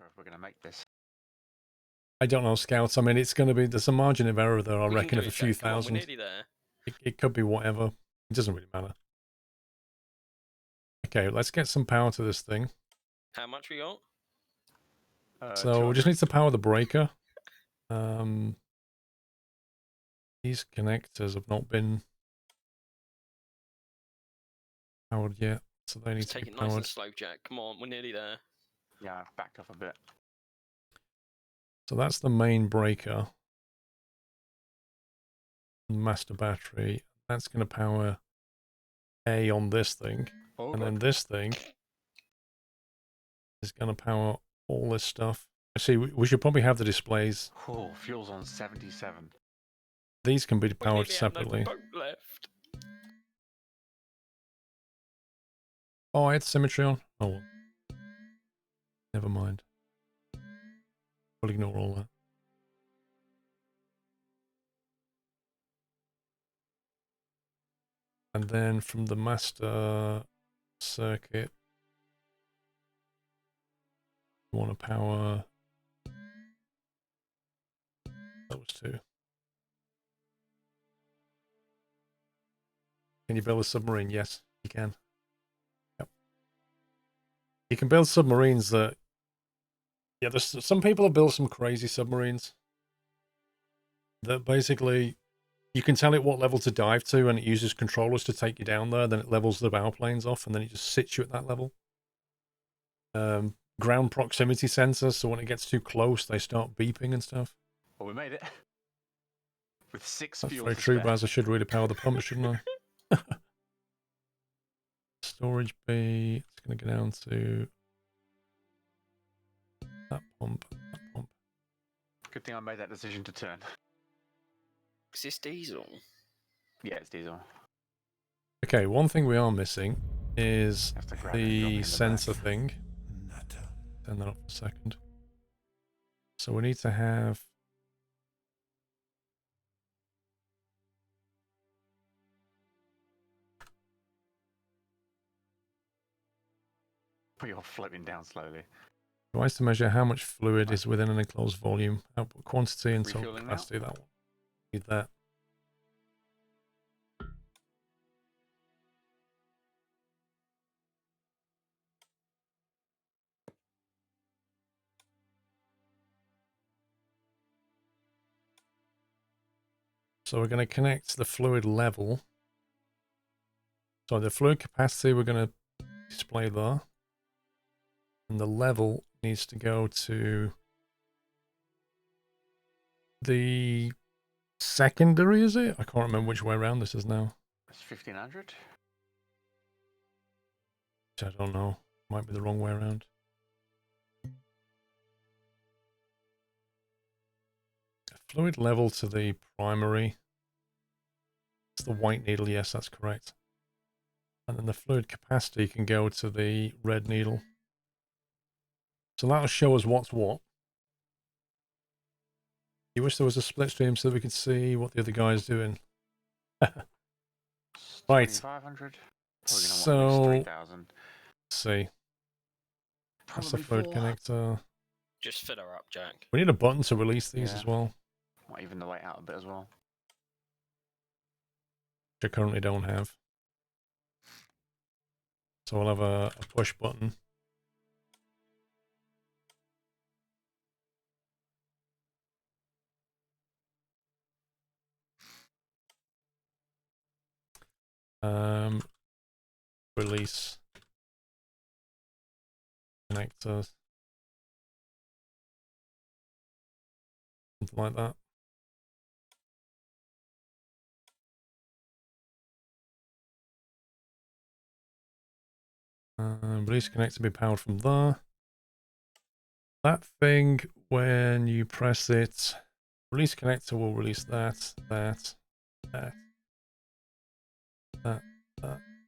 breaker if we're going to make this. I don't know, Scouts. I mean, it's going to be, there's a margin of error there, I reckon, of a few thousand. We're nearly there. It could be whatever. It doesn't really matter. Okay, let's get some power to this thing. How much we got? So we just need to power the breaker. These connectors have not been powered yet, so they need to be Take it nice powered. and slow, Jack. Come on, we're nearly there. Yeah, I've backed off a bit. So that's the main breaker. Master battery. That's going to power A on this thing. Oh, And then this thing is going to power all this stuff. See, we should probably have the displays. Oh, fuel's on 77. These can be We powered nearly have no separately. boat left. Oh, I had symmetry on. Oh, well. Never mind. We'll ignore all that. And then from the master circuit, you want to power those two. Can you build a submarine? Yes, you can. Yep. You can build submarines that... Yeah, there's some people have built some crazy submarines that basically you can tell it what level to dive to, and it uses controllers to take you down there. Then it levels the bow planes off, and then it just sits you at that level. Ground proximity sensors, so when it gets too close, they start beeping and stuff. Well, we made it. With 6 That's fuels very to true, spare. Baz. I should really power the pump, shouldn't I? Storage bay. It's going to go down to that pump. That pump. Good thing I made that decision to turn. Is this diesel? Yeah, it's diesel. Okay, one thing we are missing is Have to grab it and drop it in the the sensor back. thing. Turn that up for a second. So we need to have... But you're floating down slowly. Device to measure how much fluid is within an enclosed volume. Output quantity and total Refueling now? capacity. That one. Need that. So we're going to connect the fluid level. So the fluid capacity we're going to display there. And the level needs to go to the secondary, is it? I can't remember which way around this is now. It's 1500. I don't know. Might be the wrong way around. Fluid level to the primary. It's the white needle. Yes, that's correct. And then the fluid capacity can go to the red needle. So that'll show us what's what. You wish there was a split stream so that we could see what the other guy's doing. Right. 2500. So, 3000. let's see. That's the Probably fluid 4. connector. Just fill her up, Jack. We need a button to release these Yeah. as well, Might even the weight out a bit as well. which I currently don't have. So we'll have a push button. Release connectors. Something like that. Release connector be powered from there. That thing, when you press it, release connector will release that,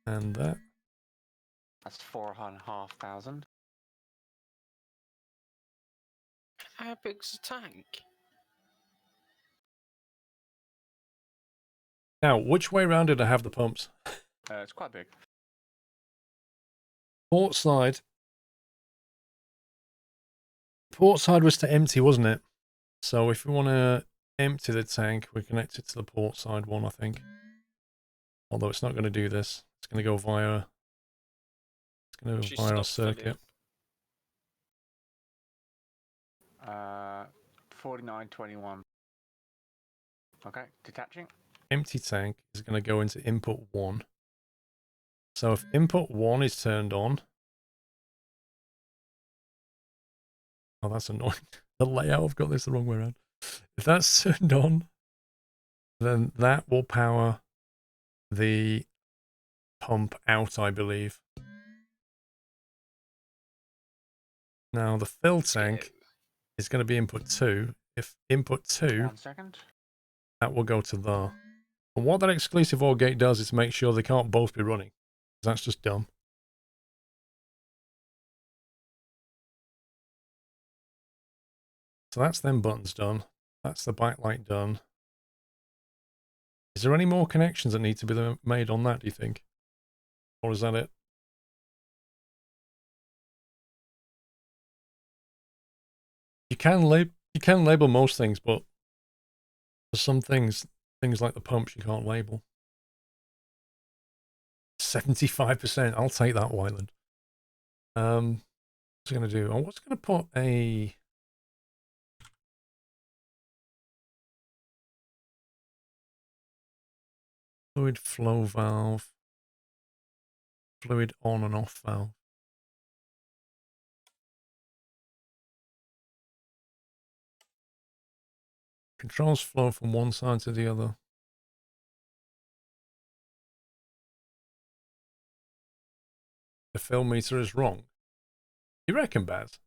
and that. That's 4,500. How big's the tank? Now, which way round did I have the pumps? It's quite big. Port side. Port side was to empty, wasn't it? So if we want to empty the tank, we connect it to the port side one, I think. Although it's not going to do this. It's going to go via... It's going to go via our circuit. 4921. Okay, detaching. Empty tank is going to go into input 1. So if input 1 is turned on... Oh, that's annoying. The layout, I've got this the wrong way around. If that's turned on, then that will power the pump out, I believe. Now, the fill tank is going to be input 2. If input 2, 1 second. that will go to there. And what that exclusive OR gate does is make sure they can't both be running. That's just dumb. So that's them buttons done. That's the backlight done. Is there any more connections that need to be made on that, do you think? Or is that it? You can label most things, but for some things like the pumps, you can't label. 75%. I'll take that, Wyland. What's it going to do? I was going to put a... fluid flow valve. Fluid on and off valve. Controls flow from one side to the other. The fill meter is wrong. You reckon, Baz?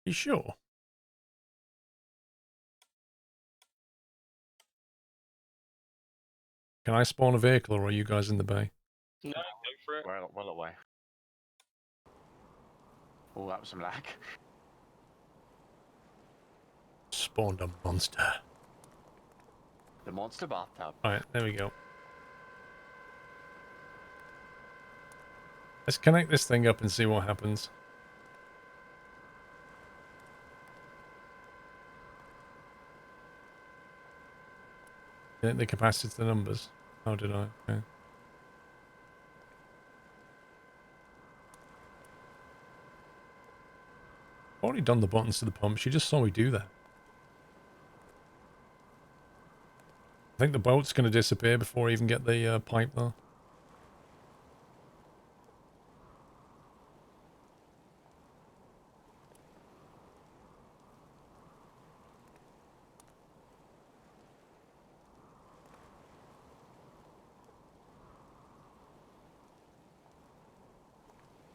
You sure? Can I spawn a vehicle, or are you guys in the bay? No, go for it. Well away. Oh, that was some lag. Spawned a monster. The monster bathtub. Alright, there we go. Let's connect this thing up and see what happens. The capacity to the numbers. How did I? Okay. I've already done the buttons to the pumps. You just saw me do that. I think the boat's going to disappear before I even get the pipe though.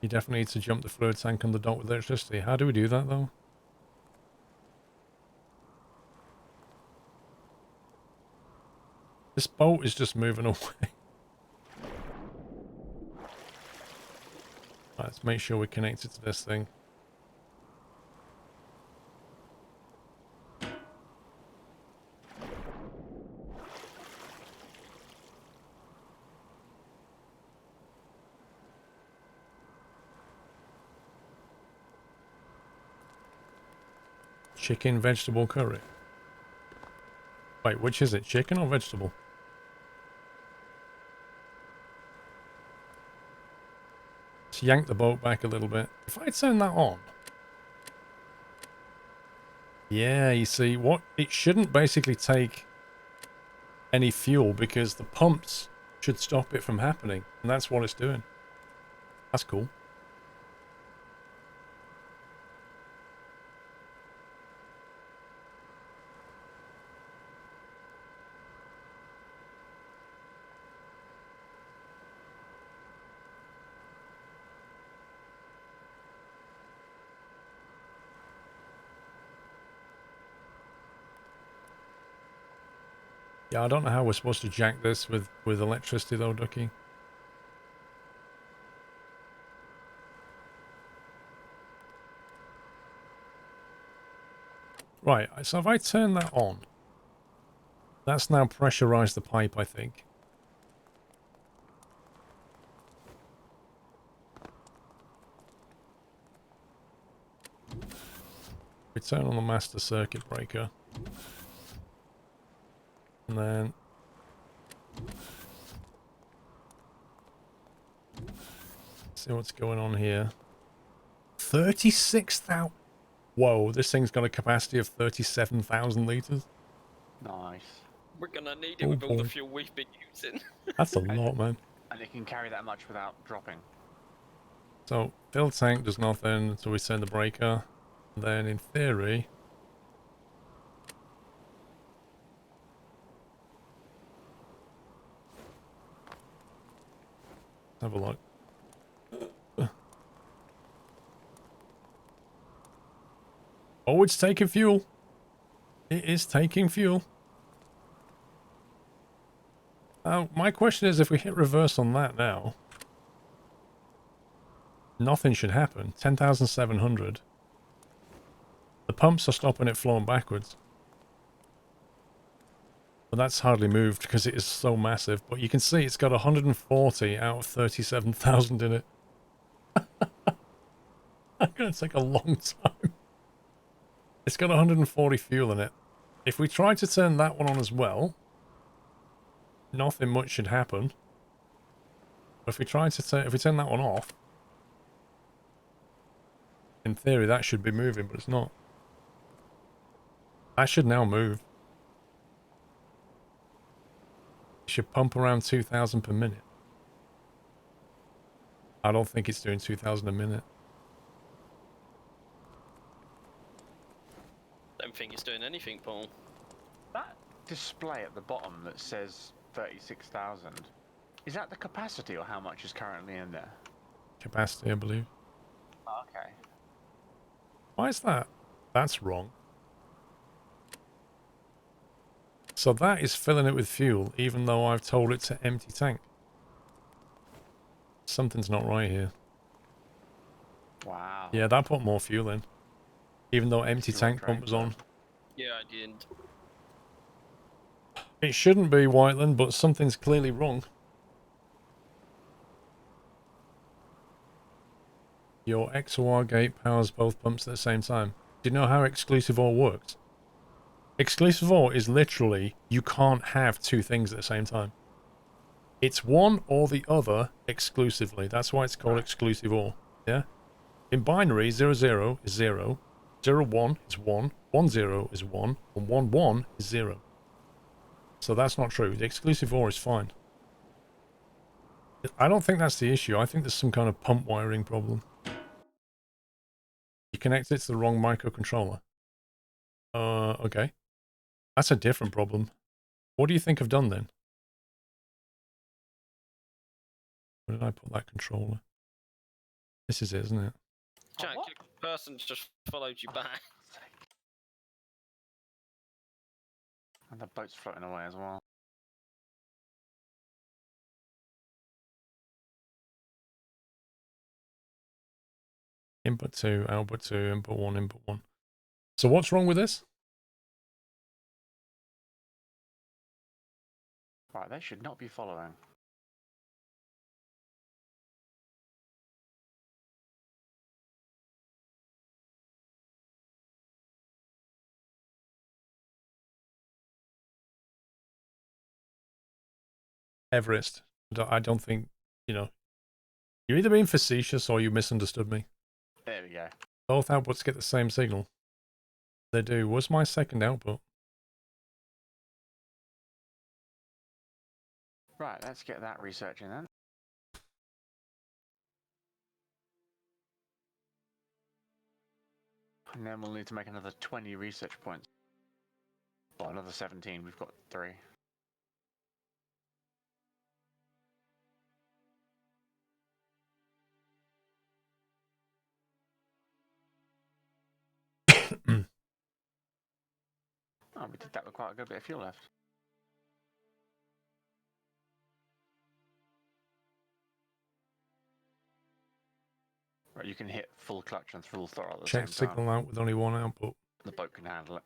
You definitely need to jump the fluid tank on the dock with electricity. How do we do that though? This boat is just moving away. Right, let's make sure we're connected to this thing. Chicken vegetable curry. Wait, which is it? Chicken or vegetable? Let's yank the boat back a little bit. If I turn that on... Yeah, you see, what it shouldn't basically take any fuel because the pumps should stop it from happening. And that's what it's doing. That's cool. Yeah, I don't know how we're supposed to jack this with electricity though, Ducky. Right, so if I turn that on, that's now pressurized the pipe, I think. We turn on the master circuit breaker. And then... see what's going on here. 36,000... Whoa, this thing's got a capacity of 37,000 litres. Nice. We're gonna need it Oh, with all the boy. fuel we've been using. That's a lot, man. And it can carry that much without dropping. So, fill tank does nothing until we turn the breaker. And then, in theory... let's have a look. Oh, it's taking fuel. It is taking fuel. My question is, if we hit reverse on that now, nothing should happen. 10,700. The pumps are stopping it flowing backwards. But that's hardly moved because it is so massive. But you can see it's got 140 out of 37,000 in it. It's going to take a long time. It's got 140 fuel in it. If we try to turn that one on as well, nothing much should happen. But if we try to turn, if we turn that one off, in theory that should be moving, but it's not. That should now move. It should pump around 2,000 per minute. I don't think it's doing 2,000 a minute. Don't think it's doing anything, Paul. That display at the bottom that says 36,000, is that the capacity or how much is currently in there? Capacity, I believe. Oh, okay. Why is that? That's wrong. So that is filling it with fuel, even though I've told it to empty tank. Something's not right here. Wow. Yeah, that put more fuel in. Even though empty Fuel tank drain pump was on. Yeah, I didn't. It shouldn't be, Whiteland, but something's clearly wrong. Your XOR gate powers both pumps at the same time. Do you know how exclusive OR works? Exclusive OR is literally, you can't have two things at the same time. It's one or the other exclusively. That's why it's called exclusive OR. Yeah? In binary, 00 is 0, 01 is 1, 10 is 1, and 11 is 0. So that's not true. The exclusive OR is fine. I don't think that's the issue. I think there's some kind of pump wiring problem. You connect it to the wrong microcontroller. Okay. That's a different problem. What do you think I've done then? Where did I put that controller? This is it, isn't it? Jack, what? your person just followed you back. And the boat's floating away as well. Input 2, output 2, input 1, input 1. So what's wrong with this? Right, they should not be following. Everest. I don't think, you know, you're either being facetious or you misunderstood me. There we go. Both outputs get the same signal. They do. What's my second output? Right, let's get that researching then. And then we'll need to make another 20 research points. Well, another 17. We've got 3. Oh, we did that with quite a good bit of fuel left. Right, you can hit full clutch and full throttle at the Check same time. signal out with only one output. The boat can handle it.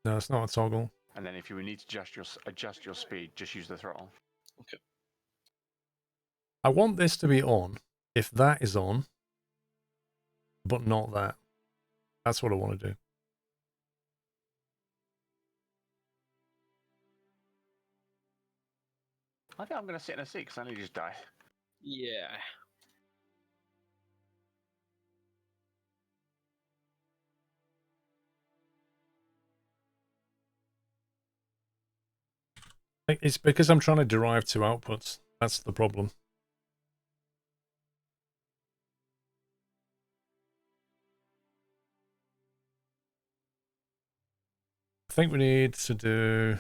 No, it's not a toggle. And then if you need to adjust your speed, just use the throttle. Okay. I want this to be on. If that is on, but not that. That's what I want to do. I think I'm going to sit in a seat because I need to just die. Yeah. It's because I'm trying to derive two outputs. That's the problem. I think we need to do...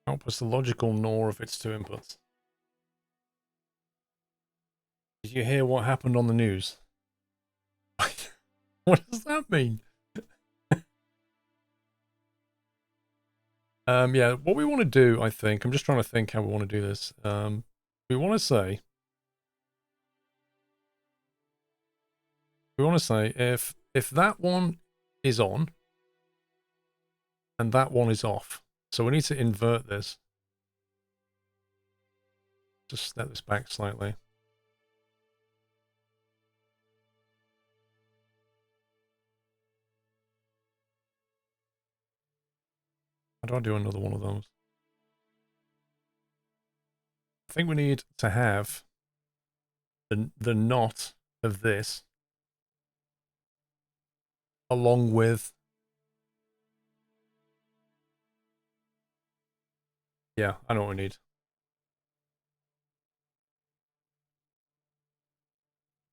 Output's the logical NOR if it's two inputs. Did you hear what happened on the news? What does that mean? Yeah, what we want to do, I think, I'm just trying to think how we want to do this. We want to say if that one is on and that one is off. So we need to invert this. Just step this back slightly. How do I do another one of those? I think we need to have the NOT of this along with... Yeah, I know what we need.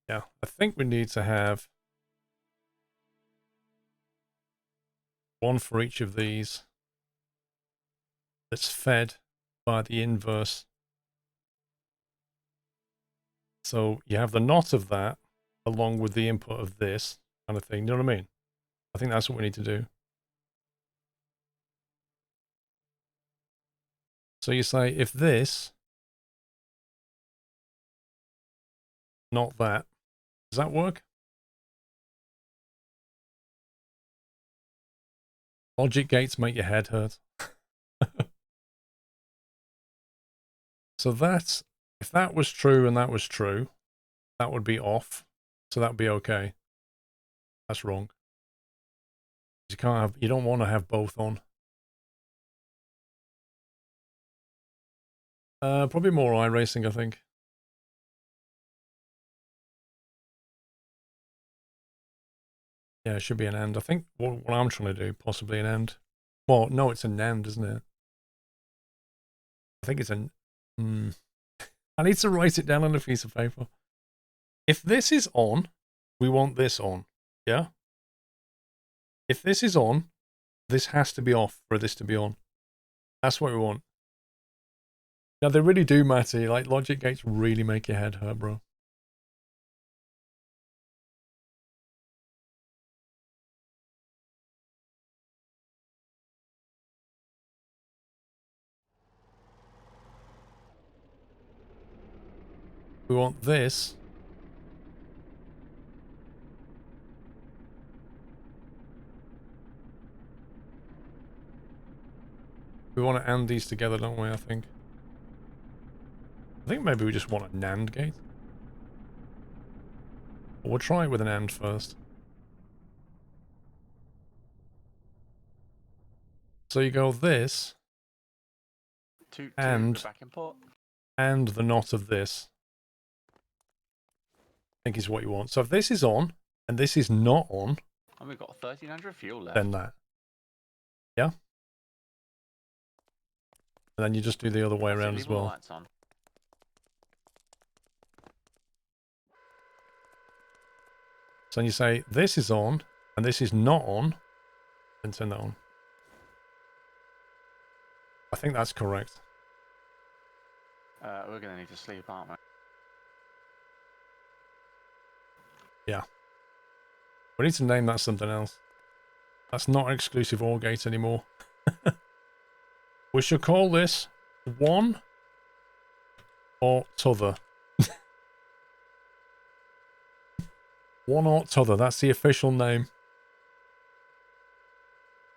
Yeah, I think we need to have one for each of these that's fed by the inverse. So you have the NOT of that along with the input of this kind of thing. You know what I mean? I think that's what we need to do. So you say if this, not that, does that work? Logic gates make your head hurt. So that's, if that was true and that was true, that would be off. So that would be okay. That's wrong. You can't have, you don't want to have both on. Probably more iRacing, I think. Yeah, it should be an AND. I think what I'm trying to do, possibly an AND. Well, no, it's a NAND, isn't it? I think it's an... I need to write it down on a piece of paper. If this is on, we want this on. Yeah? If this is on, this has to be off for this to be on. That's what we want. Now, they really do, Matty. Like, logic gates really make your head hurt, bro. We want this. We want to AND these together, don't we, I think? I think maybe we just want a NAND gate. But we'll try it with an AND first. So you go this, and back in port. And the NOT of this, I think is what you want. So if this is on, and this is not on, And we've got 1,300 fuel left. then that. Yeah? And then you just do the other way around as Leave all the well. lights on. So then you say, this is on, and this is not on, then turn that on. I think that's correct. We're going to need to sleep, aren't we? Yeah. We need to name that something else. That's not exclusive OR gate anymore. We should call this one or t'other. One or t'other. That's the official name.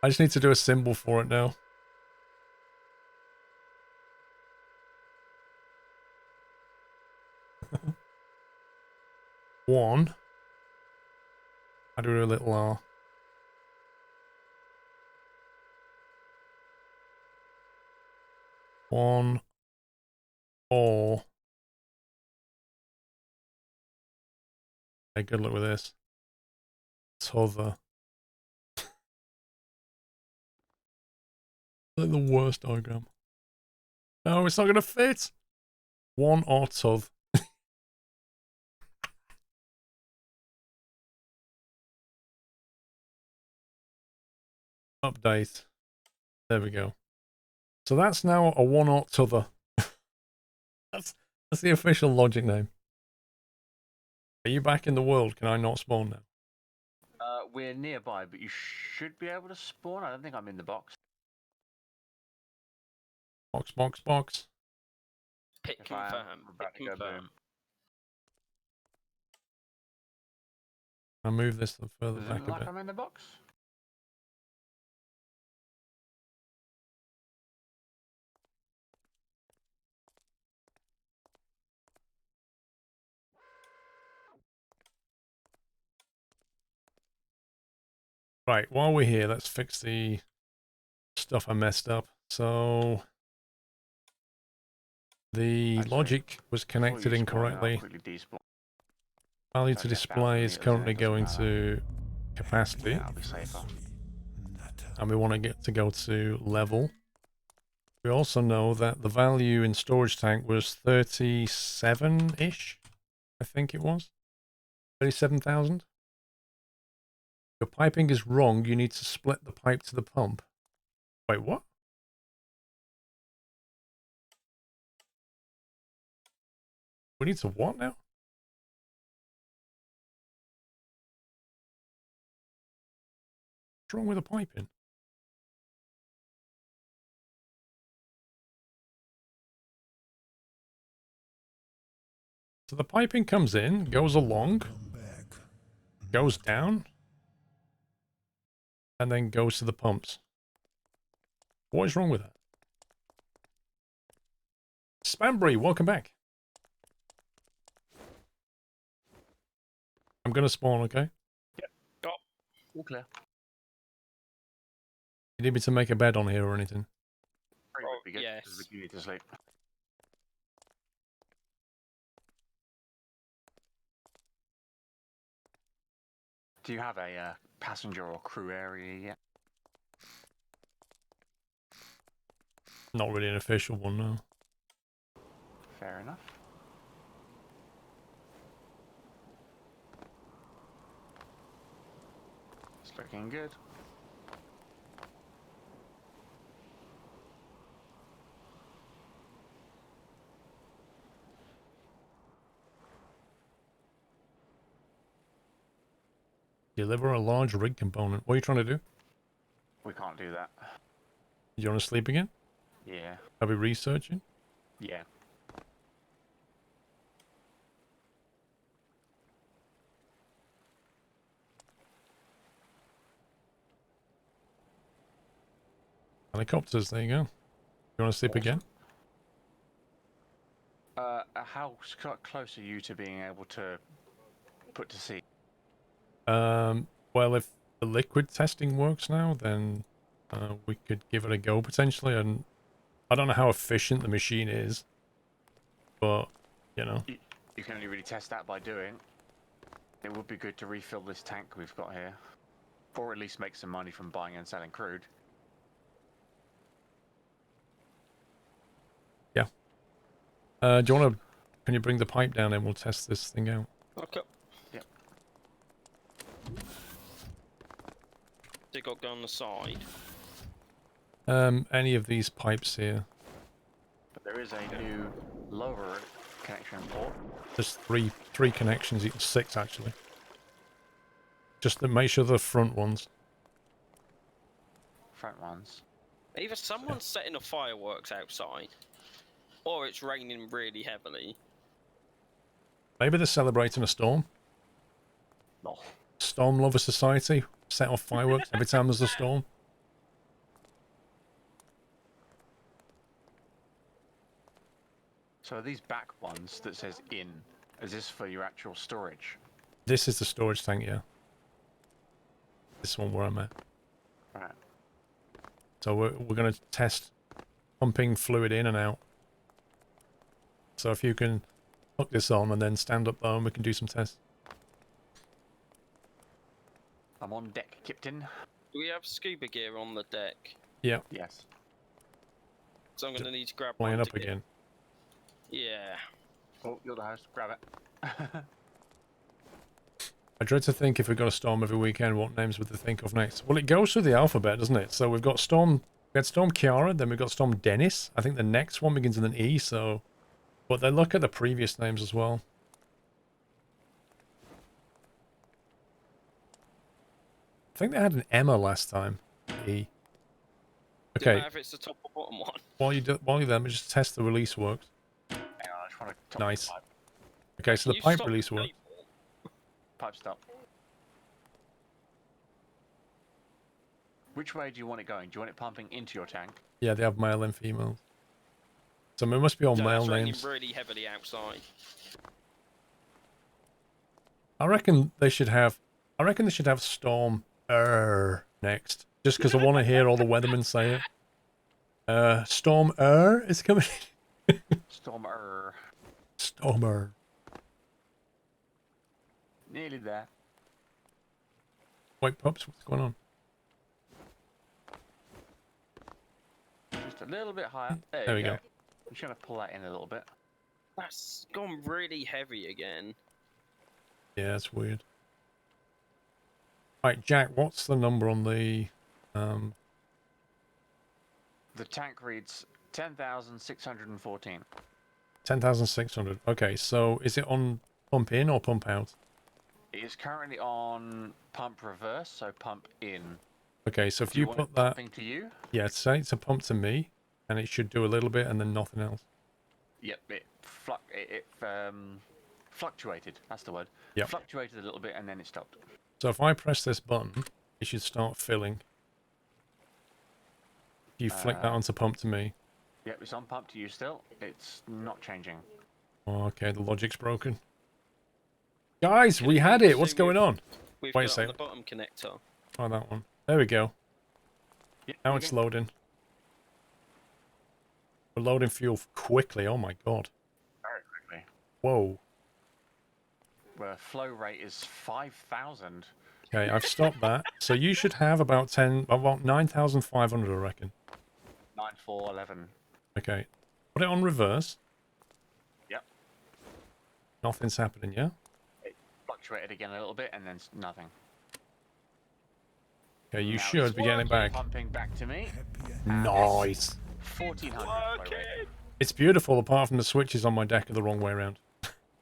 I just need to do a symbol for it now. One. I do a little R. One. Or. Okay, good luck with this. T'other. Like the worst diagram. No, it's not going to fit. One or t'other. Update. There we go. So that's now a one or t'other. that's the official logic name. Are you back in the world? Can I not spawn now? We're nearby, but you should be able to spawn. I don't think I'm in the box. Box, box, box. Pick If I am, confirm. I'm about Pick to go confirm. boom. I'll move this further Does it back look a like bit. I'm in the box? Right, while we're here, let's fix the stuff I messed up. So the Actually, logic was Before you connected spawn in, I'll incorrectly. quickly despawn. Value Only to 1,000 display is meters currently in, doesn't going matter. to capacity, Yeah, I'll be safer. and we want to get to go to level. We also know that the value in storage tank was 37-ish, I think it was. 37,000. Your piping is wrong. You need to split the pipe to the pump. Wait, what? We need to what now? What's wrong with the piping? So the piping comes in, goes along, goes down, and then goes to the pumps. What is wrong with that? Spambry, welcome back. I'm going to spawn, okay? All clear. You need me to make a bed on here or anything? 3 would be good, yes. because you need to sleep. Do you have a passenger or crew area yet? Not really an official one, no. Fair enough. It's looking good. Deliver a large rig component. What are you trying to do? We can't do that. You want to sleep again? Yeah. Are we researching? Yeah. Helicopters, there you go. You want to sleep again? How close are you to being able to put to sea? Well, if the liquid testing works now, then we could give it a go potentially. And I don't know how efficient the machine is, but you know, You can only really test that by doing. It would be good to refill this tank we've got here, or at least make some money from buying and selling crude. yeah. Do you want to? Can you bring the pipe down and we'll test this thing out? Okay. Yep. They got to go on the side. Any of these pipes here? But there is a new lower connection port. There's three connections, 6 actually. Just to make sure the front ones. Front ones. Either someone's setting off fireworks outside, or it's raining really heavily. Maybe they're celebrating a storm. Storm Lover Society. Set off fireworks every time there's a storm. So are these back ones that says in, is this for your actual storage? This is the storage tank, yeah. This one where I'm at. Right. So we're going to test pumping fluid in and out. So if you can hook this on and then stand up there and we can do some tests. I'm on deck, Captain. Do we have scuba gear on the deck? Yeah, Yes. So I'm going to need to grab line one up to get- again. Yeah. Oh, you're the host. Grab it. I dread to think if we got a storm every weekend, what names would they think of next? Well, it goes through the alphabet, doesn't it? So we've got Storm, we had Storm Kiara, then we've got Storm Dennis. I think the next one begins with an E, so... But they look at the previous names as well. I think they had an Emma last time. E. Doesn't Okay, matter if it's the top or bottom one. while you're there, let me just test the release works. Hang on, I just want to... Nice. Okay, so the You pipe stop release the works. cable. Pipe stop. Which way do you want it going? Do you want it pumping into your tank? Yeah, they have male and female. So it must be all No, male it's raining names. really heavily outside. I reckon they should have Storm next. Just because I want to hear all the weathermen say it. Storm is coming. Stormer. Stormer. Nearly there. Wait, pups, what's going on? Just a little bit higher. There we go. I'm just going to pull that in a little bit. That's gone really heavy again. Yeah, that's weird. Right, Jack, what's the number on the The tank reads 10,614. 10,600? Okay, so is it on pump in or pump out? It is currently on pump reverse, so pump in. Okay, so if Do you want put it that, pumping to you? yeah, say it's a pump to me, and it should do a little bit and then nothing else. Yep, it fluctuated. That's the word. Yep. Fluctuated a little bit and then it stopped. So if I press this button, it should start filling. If you flick that onto pump to me. Yep, it's on pump to you still. It's not changing. Oh, okay, the logic's broken. Guys, we had it. What's going on? We've Wait a got second. the bottom connector. Oh, that one. There we go. Yep, Now you it's can- loading. We're loading fuel quickly. Oh my god. Very quickly. Whoa. Where flow rate is 5,000. Okay, I've stopped that. So you should have about 9,500, I reckon. 9,411. Okay. Put it on reverse. Yep. Nothing's happening, yeah? It fluctuated again a little bit and then nothing. Okay, you Now should it's be getting it back. pumping back to me. Nice. 1,400 flow rate. It's beautiful, apart from the switches on my deck are the wrong way around.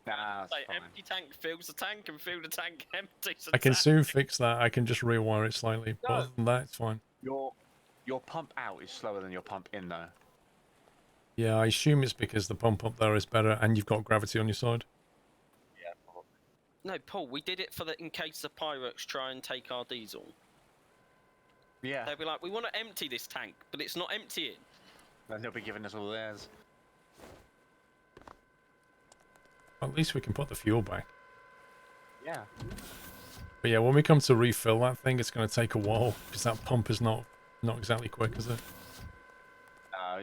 Nah, that's Like, fine. empty tank fills the tank and fill the tank empties the I can tank. soon fix that. I can just rewire it slightly. But other than that, it's fine. Your pump out is slower than your pump in though. Yeah, I assume it's because the pump up there is better and you've got gravity on your side. Yeah, probably. No, Paul, we did it for the in case the pirates try and take our diesel. Yeah. They'll be like, we want to empty this tank, but it's not emptying. Then they'll be giving us all theirs. At least we can put the fuel back. Yeah. But yeah, when we come to refill that thing, it's going to take a while because that pump is not exactly quick, is it?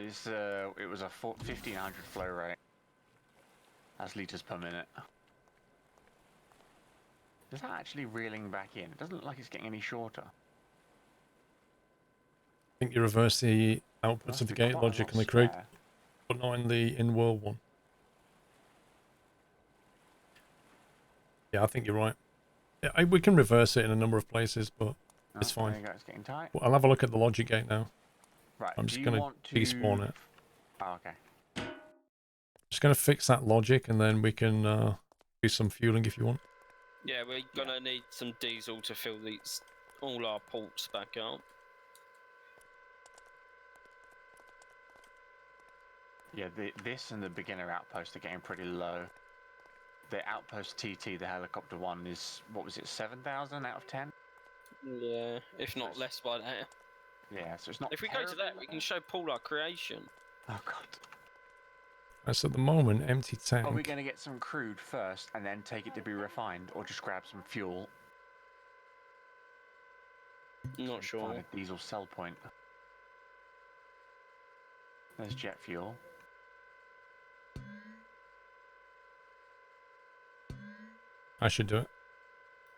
It was a 1,500 flow rate. That's liters per minute. Is that actually reeling back in? It doesn't look like it's getting any shorter. I think you reverse the outputs Must of the be quite gate a logic lot and the crate, spare. but not in the in-world one. Yeah, I think you're right. Yeah, we can reverse it in a number of places, but it's Oh, fine. There you go, it's getting tight. Well, I'll have a look at the logic gate now. Right. I'm do just you going to want despawn it. Oh, okay. Just going to fix that logic and then we can do some fueling if you want. Yeah, we're gonna need some diesel to fill these all our ports back up. Yeah, this and the beginner outpost are getting pretty low. the outpost TT, the helicopter one, is, what was it, 7,000 out of 10? Yeah, if not It's- less by that. Yeah, so it's not. If we go to that, we can show Paul our creation. Oh god. That's at the moment empty tank. Are we going to get some crude first and then take it to be refined, or just grab some fuel? Not and sure. Find a diesel sell point. There's jet fuel. I should do it.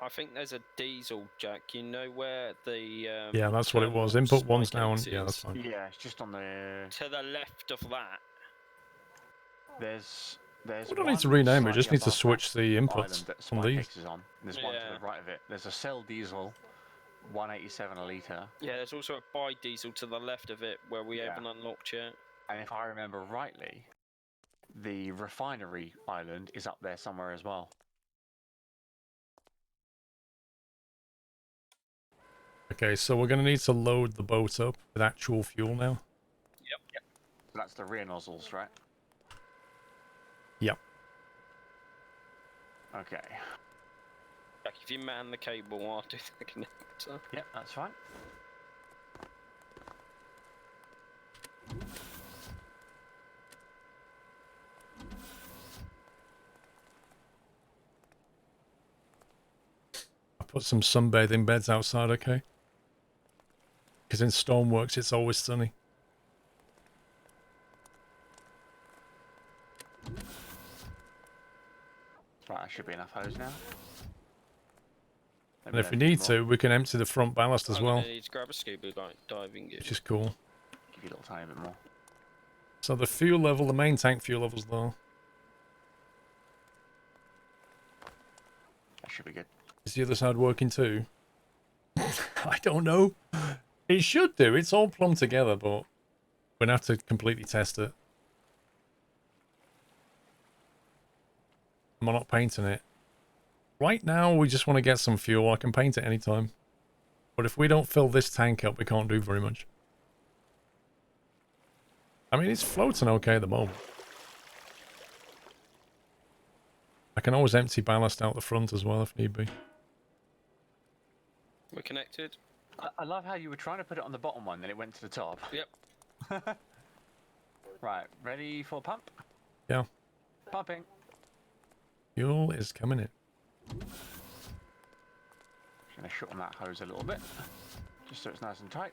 I think there's a diesel, Jack. You know where the Yeah, that's what it was. terminal Input one's spike now on. exit Yeah, that's is? fine. Yeah, it's just on the. To the left of that. There's. We don't need to rename it. Just need to switch the inputs Island that on Spike these. X is on. There's one to Yeah. the right of it. There's a Cell diesel, 187 a litre. Yeah, there's also a bi-diesel to the left of it where we Yeah. haven't unlocked yet. And if I remember rightly, the refinery island is up there somewhere as well. Okay, so we're going to need to load the boat up with actual fuel now. So that's the rear nozzles, right? Yep. Okay. Jack, if you man the cable, I'll do the connector. Yep, that's fine. I put some sunbathing beds outside, okay? Because in Stormworks, it's always sunny. Right, that should be enough hose now. And if we need to, we can empty the front ballast as I'm well, gonna need to grab a scuba diving gear. which is cool. Give you a little tiny bit more. So the fuel level, the main tank fuel level's low. That should be good. Is the other side working too? I don't know. It should do. It's all plumbed together, but we're going to have to completely test it. I'm not painting it. Right now, we just want to get some fuel. I can paint it anytime. But if we don't fill this tank up, we can't do very much. I mean, it's floating okay at the moment. I can always empty ballast out the front as well if need be. We're connected. I love how you were trying to put it on the bottom one, then it went to the top. Yep. Right, ready for pump? Yeah. Pumping. Fuel is coming in. Just going to shorten that hose a little bit, just so it's nice and tight.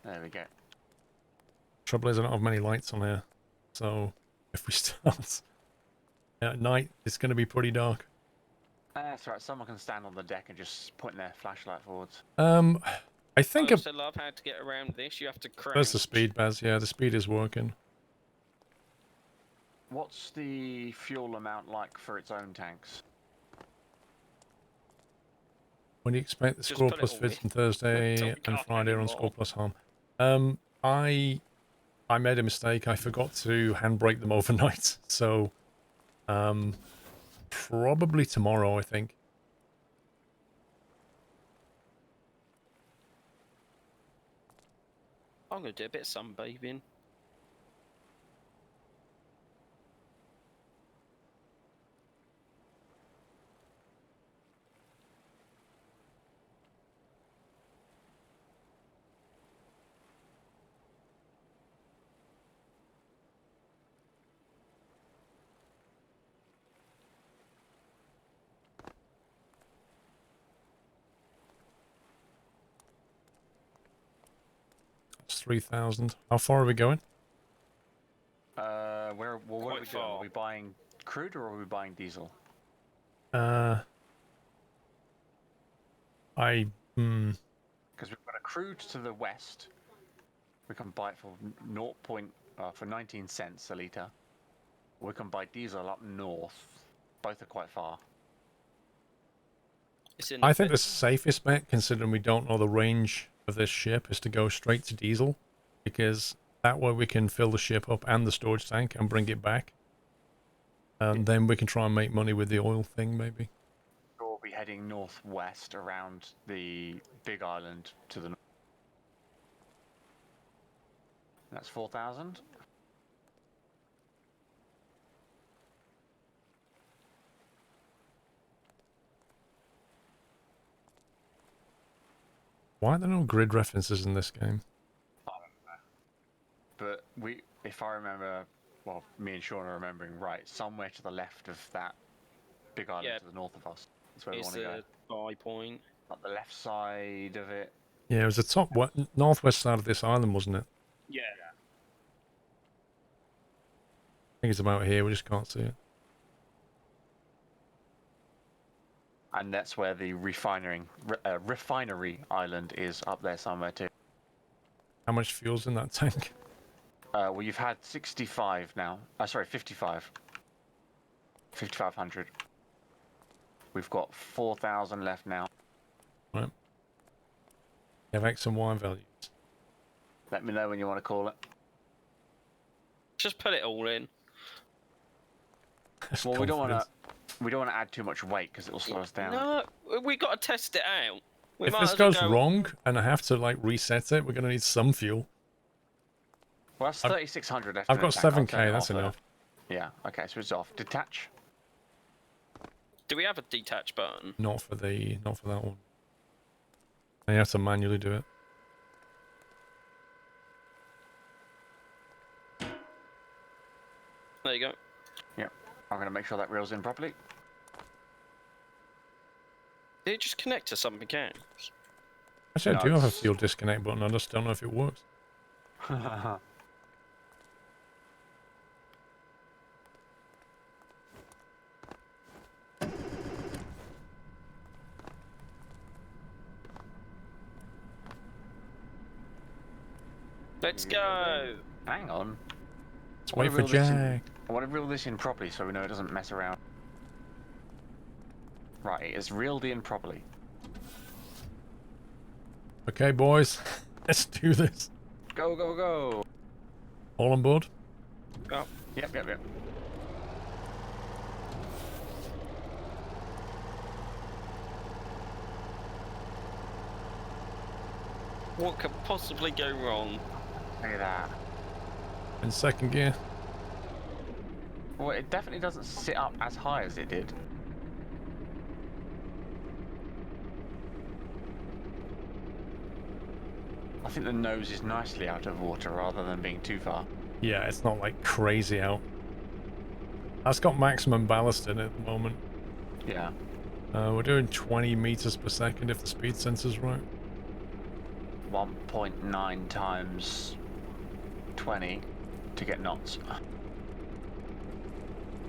There we go. Trouble is I don't have many lights on here. So if we start at night, it's going to be pretty dark. That's right, someone can stand on the deck and just point their flashlight forwards. I think I also love how to get around this. You have to crouch. there's the speed, Baz. Yeah, the speed is working. What's the fuel amount like for its own tanks? When do you expect the Just Score put it Plus all fits in. on Thursday Don't and count Friday on anymore. Score Plus Home? I made a mistake. I forgot to handbrake them overnight. So, probably tomorrow, I think. I'm gonna do a bit of sunbathing. It's 3,000. How far are we going? Where are we Quite doing? far. Are we buying crude or are we buying diesel? I Because we've got a crude to the west. We can buy it for for 19 cents a litre. We can buy diesel up north. Both are quite far. It's in I think bit- the safest bet, considering we don't know the range of this ship, is to go straight to diesel, because that way we can fill the ship up and the storage tank and bring it back. And then we can try and make money with the oil thing, maybe. We'll be heading northwest around the big island to the north. That's 4,000. Why are there no grid references in this game? But if I remember, well, me and Sean are remembering right, somewhere to the left of that big island Yeah. to the north of us. That's where we Is want to go. the buy point? Up the left side of it. Yeah, it was the top northwest side of this island, wasn't it? Yeah. I think it's about here. We just can't see it. And that's where the refinery island is up there somewhere too. How much fuel's in that tank? Well, you've had 65 now. Sorry, 55. 5,500. We've got 4,000 left now. Right. You have X and Y values. Let me know when you want to call it. Just put it all in. That's Well, we don't want confidence. to add too much weight because it will slow us down. No, we got to test it out. We If might this as well goes go- wrong and I have to like reset it, we're gonna need some fuel. Well, that's 3,600 left. I've in the got tank. I'll 7k. turn it That's off there. enough. Yeah. Okay, so it's off. Detach. Do we have a detach button? Not for that one. And you have to manually do it. There you go. I'm going to make sure that reels in properly. Did it just connect to something else? Actually, No, I do have a it's- fuel disconnect button. I just don't know if it works. Let's go. Hang on. Let's I wanna wait for reel this in- Jack. I want to reel this in properly so we know it doesn't mess around. Right, it is reeled in properly. Okay, boys, let's do this. Go, go, go. All on board? Oh, Yep, yep, yep. what could possibly go wrong? Look at that. In second gear. Well, it definitely doesn't sit up as high as it did. I think the nose is nicely out of water rather than being too far. Yeah, it's not like crazy out. That's got maximum ballast in it at the moment. Yeah. We're doing 20 meters per second if the speed sensor's right. 1.9 times 20 to get knots.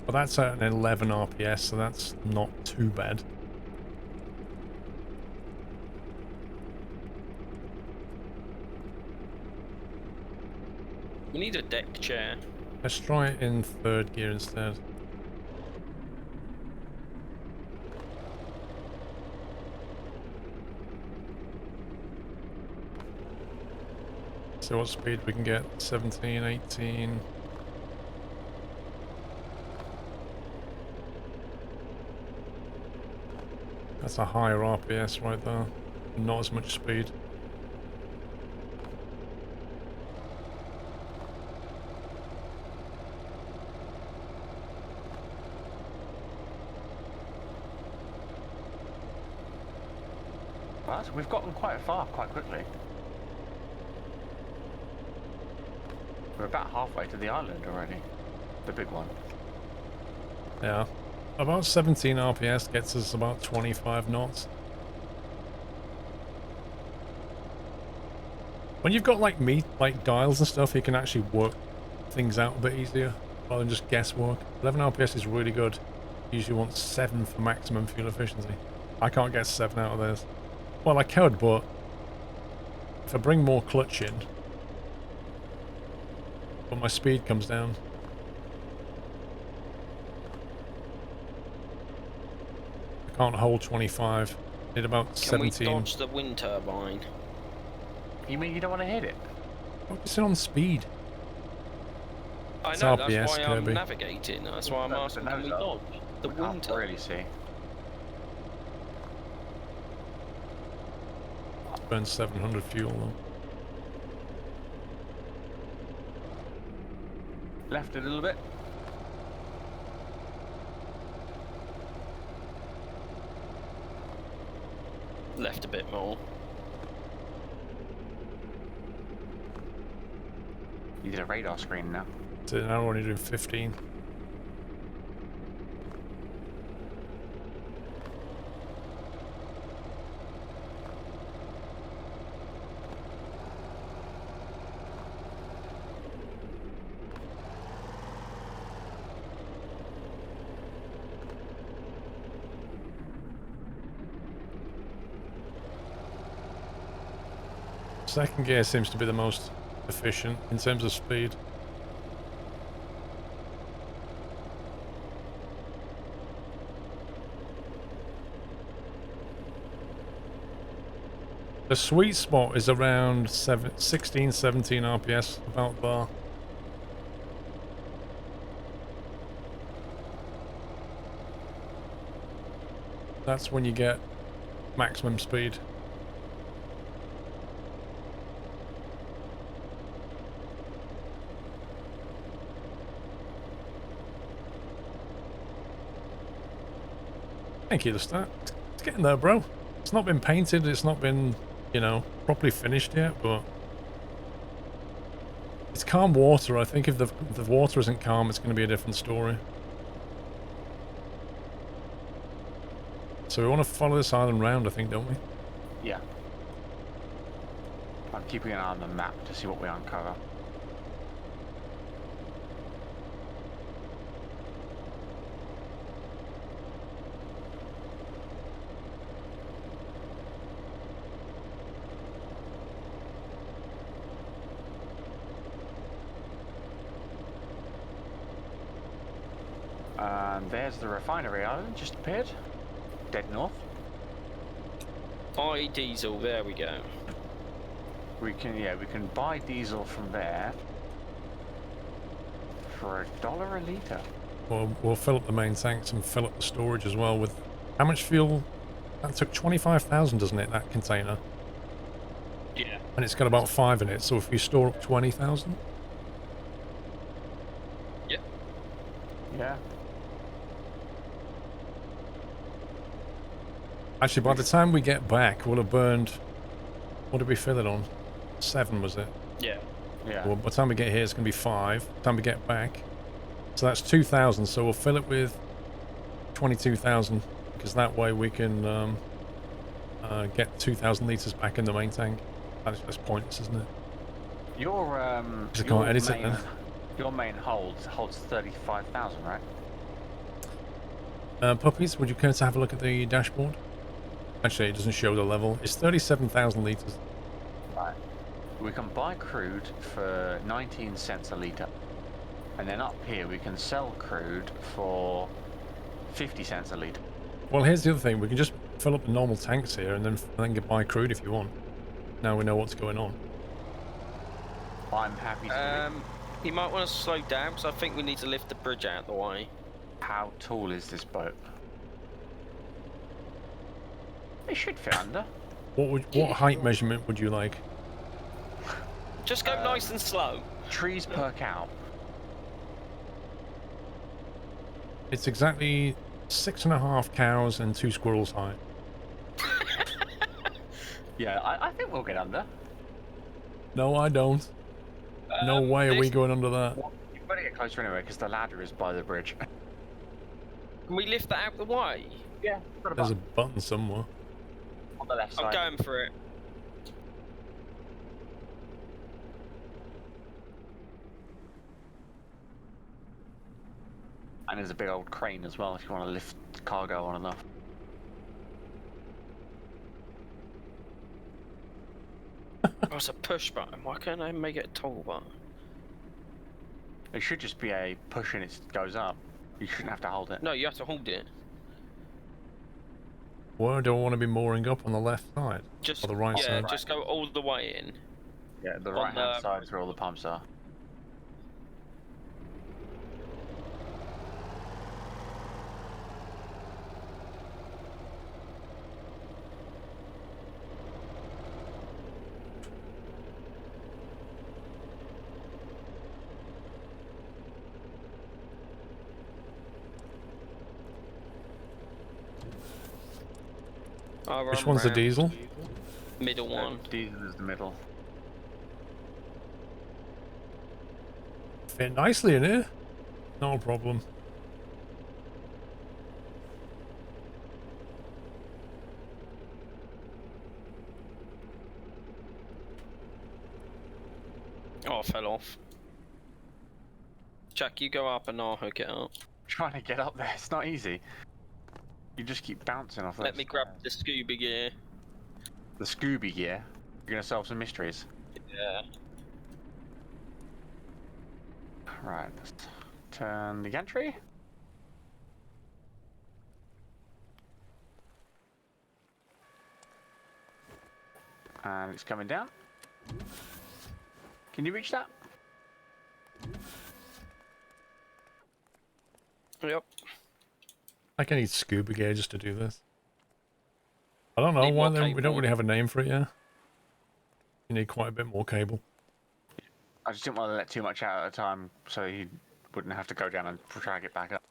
But that's at an 11 RPS, so that's not too bad. We need a deck chair. Let's try it in third gear instead. See what speed we can get. 17, 18. That's a higher RPS right there. Not as much speed. But we've gotten quite far quite quickly. We're about halfway to the island already. The big one. Yeah. About 17 RPS gets us about 25 knots. When you've got like dials and stuff, you can actually work things out a bit easier rather than just guesswork. 11 RPS is really good. Usually want 7 for maximum fuel efficiency. I can't get 7 out of this. Well, I could, but if I bring more clutch in, but my speed comes down. I can't hold 25. Need about Can 17. we dodge the wind turbine? You mean you don't want to hit it? Focus on speed. I It's know, RPS, that's why I'm Kirby. navigating. That's why I'm No, asking, but can we no, dodge the We wind can't turbine? really see. Burn 700 fuel though. Left a little bit. Left a bit more. You did a radar screen now. So now we're only doing 15. Second gear seems to be the most efficient in terms of speed. The sweet spot is around 16, 17 RPS, about there. That's when you get maximum speed. Thank you, the start. It's getting there, bro. It's not been painted, it's not been, you know, properly finished yet, but it's calm water. I think if the water isn't calm, it's going to be a different story. So we want to follow this island round, I think, don't we? Yeah. I'm keeping an eye on the map to see what we uncover. There's the refinery island, just appeared. Dead north. Buy diesel, there we go. We can buy diesel from there for $1 a litre. Well, we'll fill up the main tanks and fill up the storage as well with... How much fuel? That took 25,000, doesn't it, that container? Yeah. And it's got about 5 in it, so if we store up 20,000? Yep. Yeah. Actually, by the time we get back, we'll have burned... What did we fill it on? 7, was it? Yeah. Yeah. Well, by the time we get here, it's going to be 5. By the time we get back. So that's 2,000, so we'll fill it with 22,000, because that way we can get 2,000 litres back in the main tank. That's pointless, isn't it? Your I can't edit it then. Your main holds 35,000, right? Puppies, would you care to have a look at the dashboard? Actually, it doesn't show the level. It's 37,000 litres. Right. We can buy crude for 19 cents a litre. And then up here we can sell crude for 50 cents a litre. Well, here's the other thing. We can just fill up the normal tanks here and then buy crude if you want. Now we know what's going on. I'm happy to You might want to slow down, because I think we need to lift the bridge out of the way. How tall is this boat? It should fit under. What height measurement would you like? Just go nice and slow. Trees perk out. It's exactly 6.5 cows and 2 squirrels high. Yeah, I think we'll get under. No, I don't. No way are we going under that. Well, you better get closer anyway, because the ladder is by the bridge. Can we lift that out of the way? Yeah, got There's a button somewhere. on the left I'm side. going for it. And there's a big old crane as well if you want to lift cargo on enough. Oh, it's a push button. Why can't I make it a toggle button? It should just be a push and it goes up. You shouldn't have to hold it. No, you have to hold it. Where do I want to be mooring up on the left side? Just Or the right yeah, side? just go all the way in. Yeah, the On right hand the- side is where all the pumps are. I'll Which run one's the round. diesel? Middle one. Diesel is the middle. fit nicely in here. No problem. Oh, I fell off. Jack, you go up and I'll hook it up. Trying to get up there, it's not easy. You just keep bouncing off. Let me grab the scuba gear. The Scooby gear. You're gonna solve some mysteries. Yeah. Right, let's turn the gantry. And it's coming down. Can you reach that? Yep. I can need scuba gear just to do this. I don't know Need why more we don't cable. really have a name for it yet. You need quite a bit more cable. I just didn't want to let too much out at a time so you wouldn't have to go down and drag it back up.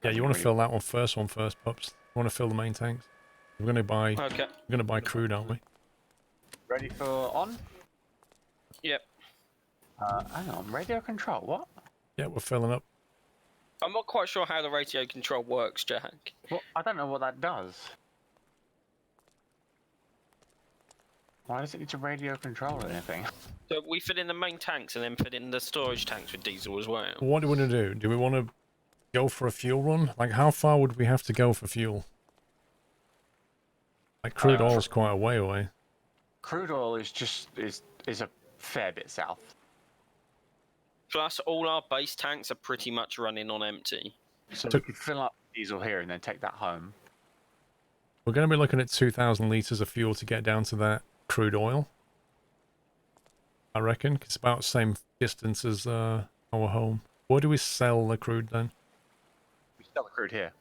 Yeah, you want to fill that one first, pups. You want to fill the main tanks. We're gonna buy. Okay. We're gonna buy crude, aren't we? Ready for on? Yep. Hang on, radio control, what? Yeah, we're filling up. I'm not quite sure how the radio control works, Jack. Well, I don't know what that does. Why does it need to radio control anything? So we fit in the main tanks and then fit in the storage tanks with diesel as well. What do we want to do? Do we want to go for a fuel run? Like, how far would we have to go for fuel? Like, crude oil's quite a way away. Crude oil is just is a fair bit south. Plus, all our base tanks are pretty much running on empty. So we could fill up diesel here and then take that home. We're going to be looking at 2,000 litres of fuel to get down to that crude oil. I reckon. It's about the same distance as our home. Where do we sell the crude then? We sell the crude here.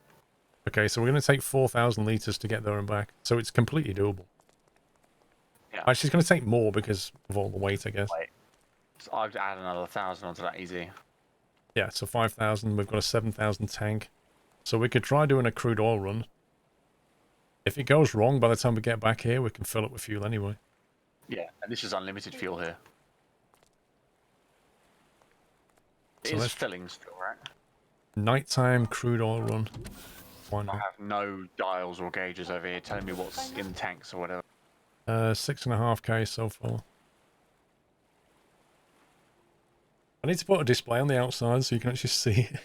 Okay, so we're going to take 4,000 litres to get there and back. So it's completely doable. Yeah. Actually, it's going to take more because of all the weight, I guess. Wait. So I'd add another 1,000 onto that easy. Yeah, so 5,000. We've got a 7,000 tank. So we could try doing a crude oil run. If it goes wrong, by the time we get back here, we can fill it with fuel anyway. Yeah, and this is unlimited fuel here. So It is let's- filling still, right? Nighttime crude oil run. Why I not? have no dials or gauges over here telling me what's in tanks or whatever. 6.5k so far. I need to put a display on the outside so you can actually see it.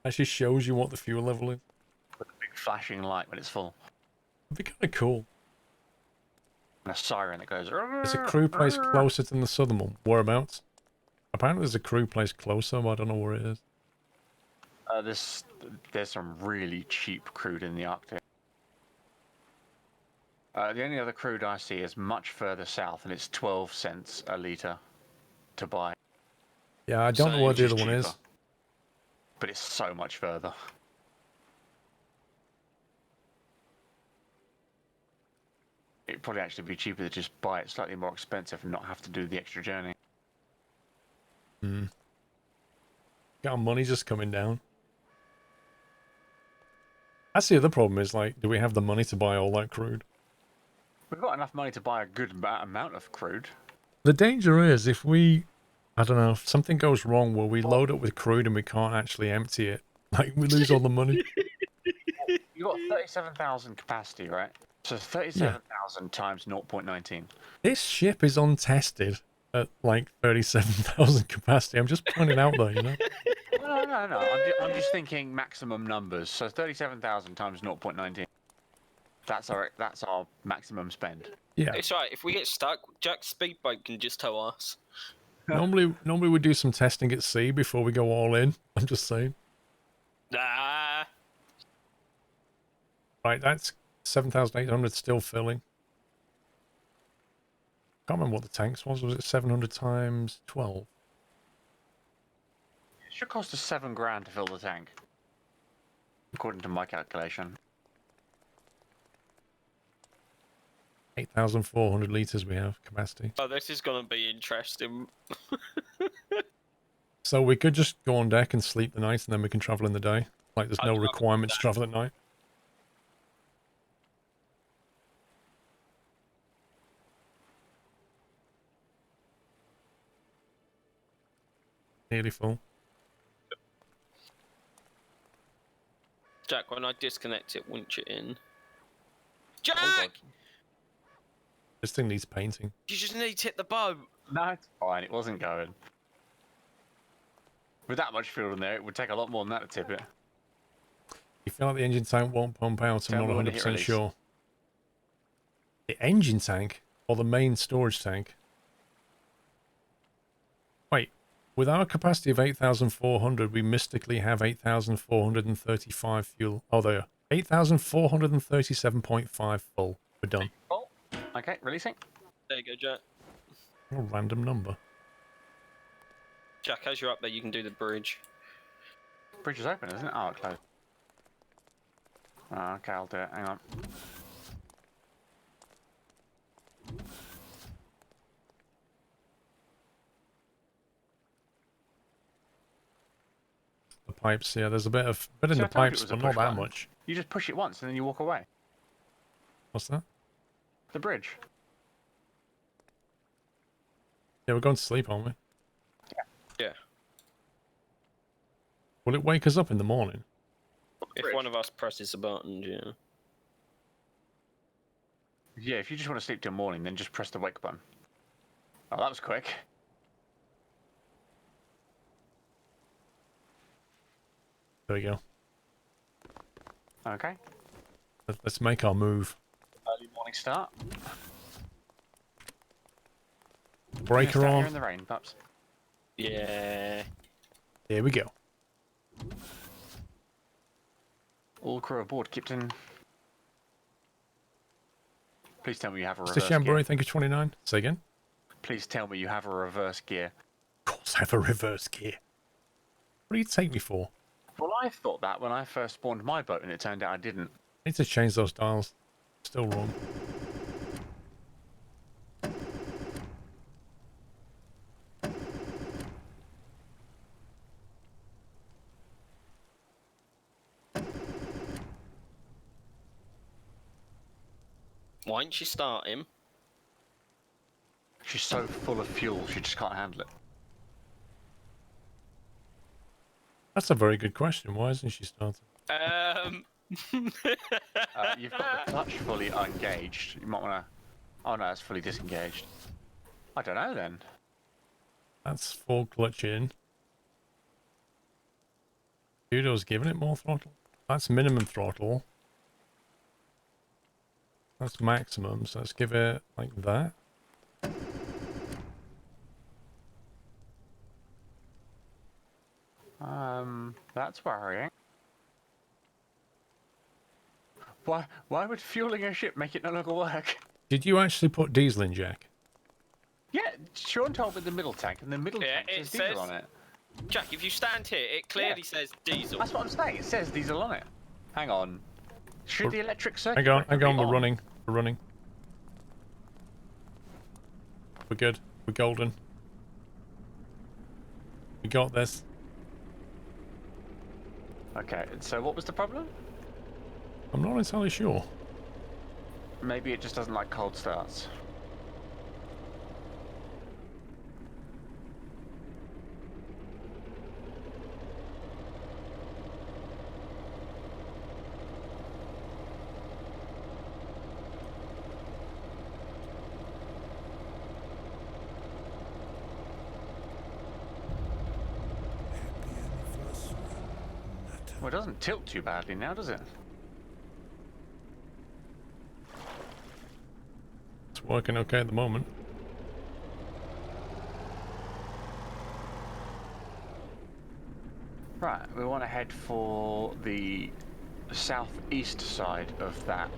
Actually shows you what the fuel level is. With a big flashing light when it's full. It'd be kind of cool. And a siren that goes... There's a crew place closer than the southern one. Whereabouts? Apparently there's a crew place closer, but I don't know where it is. There's some really cheap crude in the Arctic. The only other crude I see is much further south, and it's 12 cents a litre to buy. Yeah, I don't know where Which the is other one is. cheaper. But it's so much further. It'd probably actually be cheaper to just buy it slightly more expensive and not have to do the extra journey. Got our money just coming down. That's the other problem is, like, do we have the money to buy all that crude? We've got enough money to buy a good amount of crude. The danger is if we, I don't know, if something goes wrong where we load up with crude and we can't actually empty it, like, we lose all the money. You've got 37,000 capacity, right? So 37,000 times 0.19. This ship is untested at, like, 37,000 capacity. I'm just pointing out there, you know? No. I'm just thinking maximum numbers. So 37,000 times 0.19. That's our maximum spend. Yeah. It's right. If we get stuck, Jack's speedboat can just tow us. Normally we do some testing at sea before we go all in. I'm just saying. Ah. Right, that's 7,800 still filling. Can't remember what the tanks was. Was it 700 times 12? It should cost us $7,000 to fill the tank, according to my calculation. 8,400 litres we have capacity. Oh, this is gonna be interesting. So we could just go on deck and sleep the night and then we can travel in the day. Like there's no requirement to travel at night. Nearly full. Jack, when I disconnect it, winch it in. Jack! Oh, God. This thing needs painting. You just need to hit the boat. No, it's fine. It wasn't going. With that much fuel in there, it would take a lot more than that to tip it. You feel like the engine tank won't pump out, Tell I'm me not when to hit 100% release. sure. The engine tank? Or the main storage tank? Wait, with our capacity of 8,400, we mystically have 8,435 fuel. Oh, there. 8,437.5 full. We're done. Oh, okay, releasing. There you go, Jack. What a random number. Jack, as you're up there, you can do the bridge. Bridge is open, isn't it? Oh, it's closed. Oh, okay, I'll do it. Hang on. The pipes, yeah, there's a bit in See, the I told you it pipes, was a but not push that button. much. You just push it once and then you walk away. What's that? The bridge. Yeah, we're going to sleep, aren't we? Yeah. Will it wake us up in the morning? If one of us presses a button, yeah. Yeah, if you just want to sleep till morning, then just press the wake button. Oh, that was quick. There we go. Okay. Let's make our move. Early morning start. Breaker Here on. in the rain, pups. Yeah. Here we go. All crew aboard, Captain. Please tell me you have a Mr. reverse gear. Shambori, thank you, 29. Say again. Please tell me you have a reverse gear. Of course I have a reverse gear. What do you take me for? Well, I thought that when I first spawned my boat, and it turned out I didn't. I need to change those dials. Still wrong. Why don't you start him? She's so full of fuel, she just can't handle it. That's a very good question. Why isn't she starting? You've got the clutch fully engaged. You might want to... Oh no, it's fully disengaged. I don't know then. That's full clutch in. Judo's giving it more throttle. That's minimum throttle. That's maximum, so let's give it like that. That's worrying. Why would fueling a ship make it no longer work? Did you actually put diesel in, Jack? Yeah, Sean told me the middle tank, and the middle tank it says diesel says- on it. Jack, if you stand here, it clearly says diesel. That's what I'm saying. It says diesel on it. Hang on. Should the electric circuit Hang on, breaker be we're on? running. We're running. We're good. We're golden. We got this. Okay, so what was the problem? I'm not entirely sure. Maybe it just doesn't like cold starts. Well, it doesn't tilt too badly now, does it? It's working okay at the moment. Right, we want to head for the southeast side of that.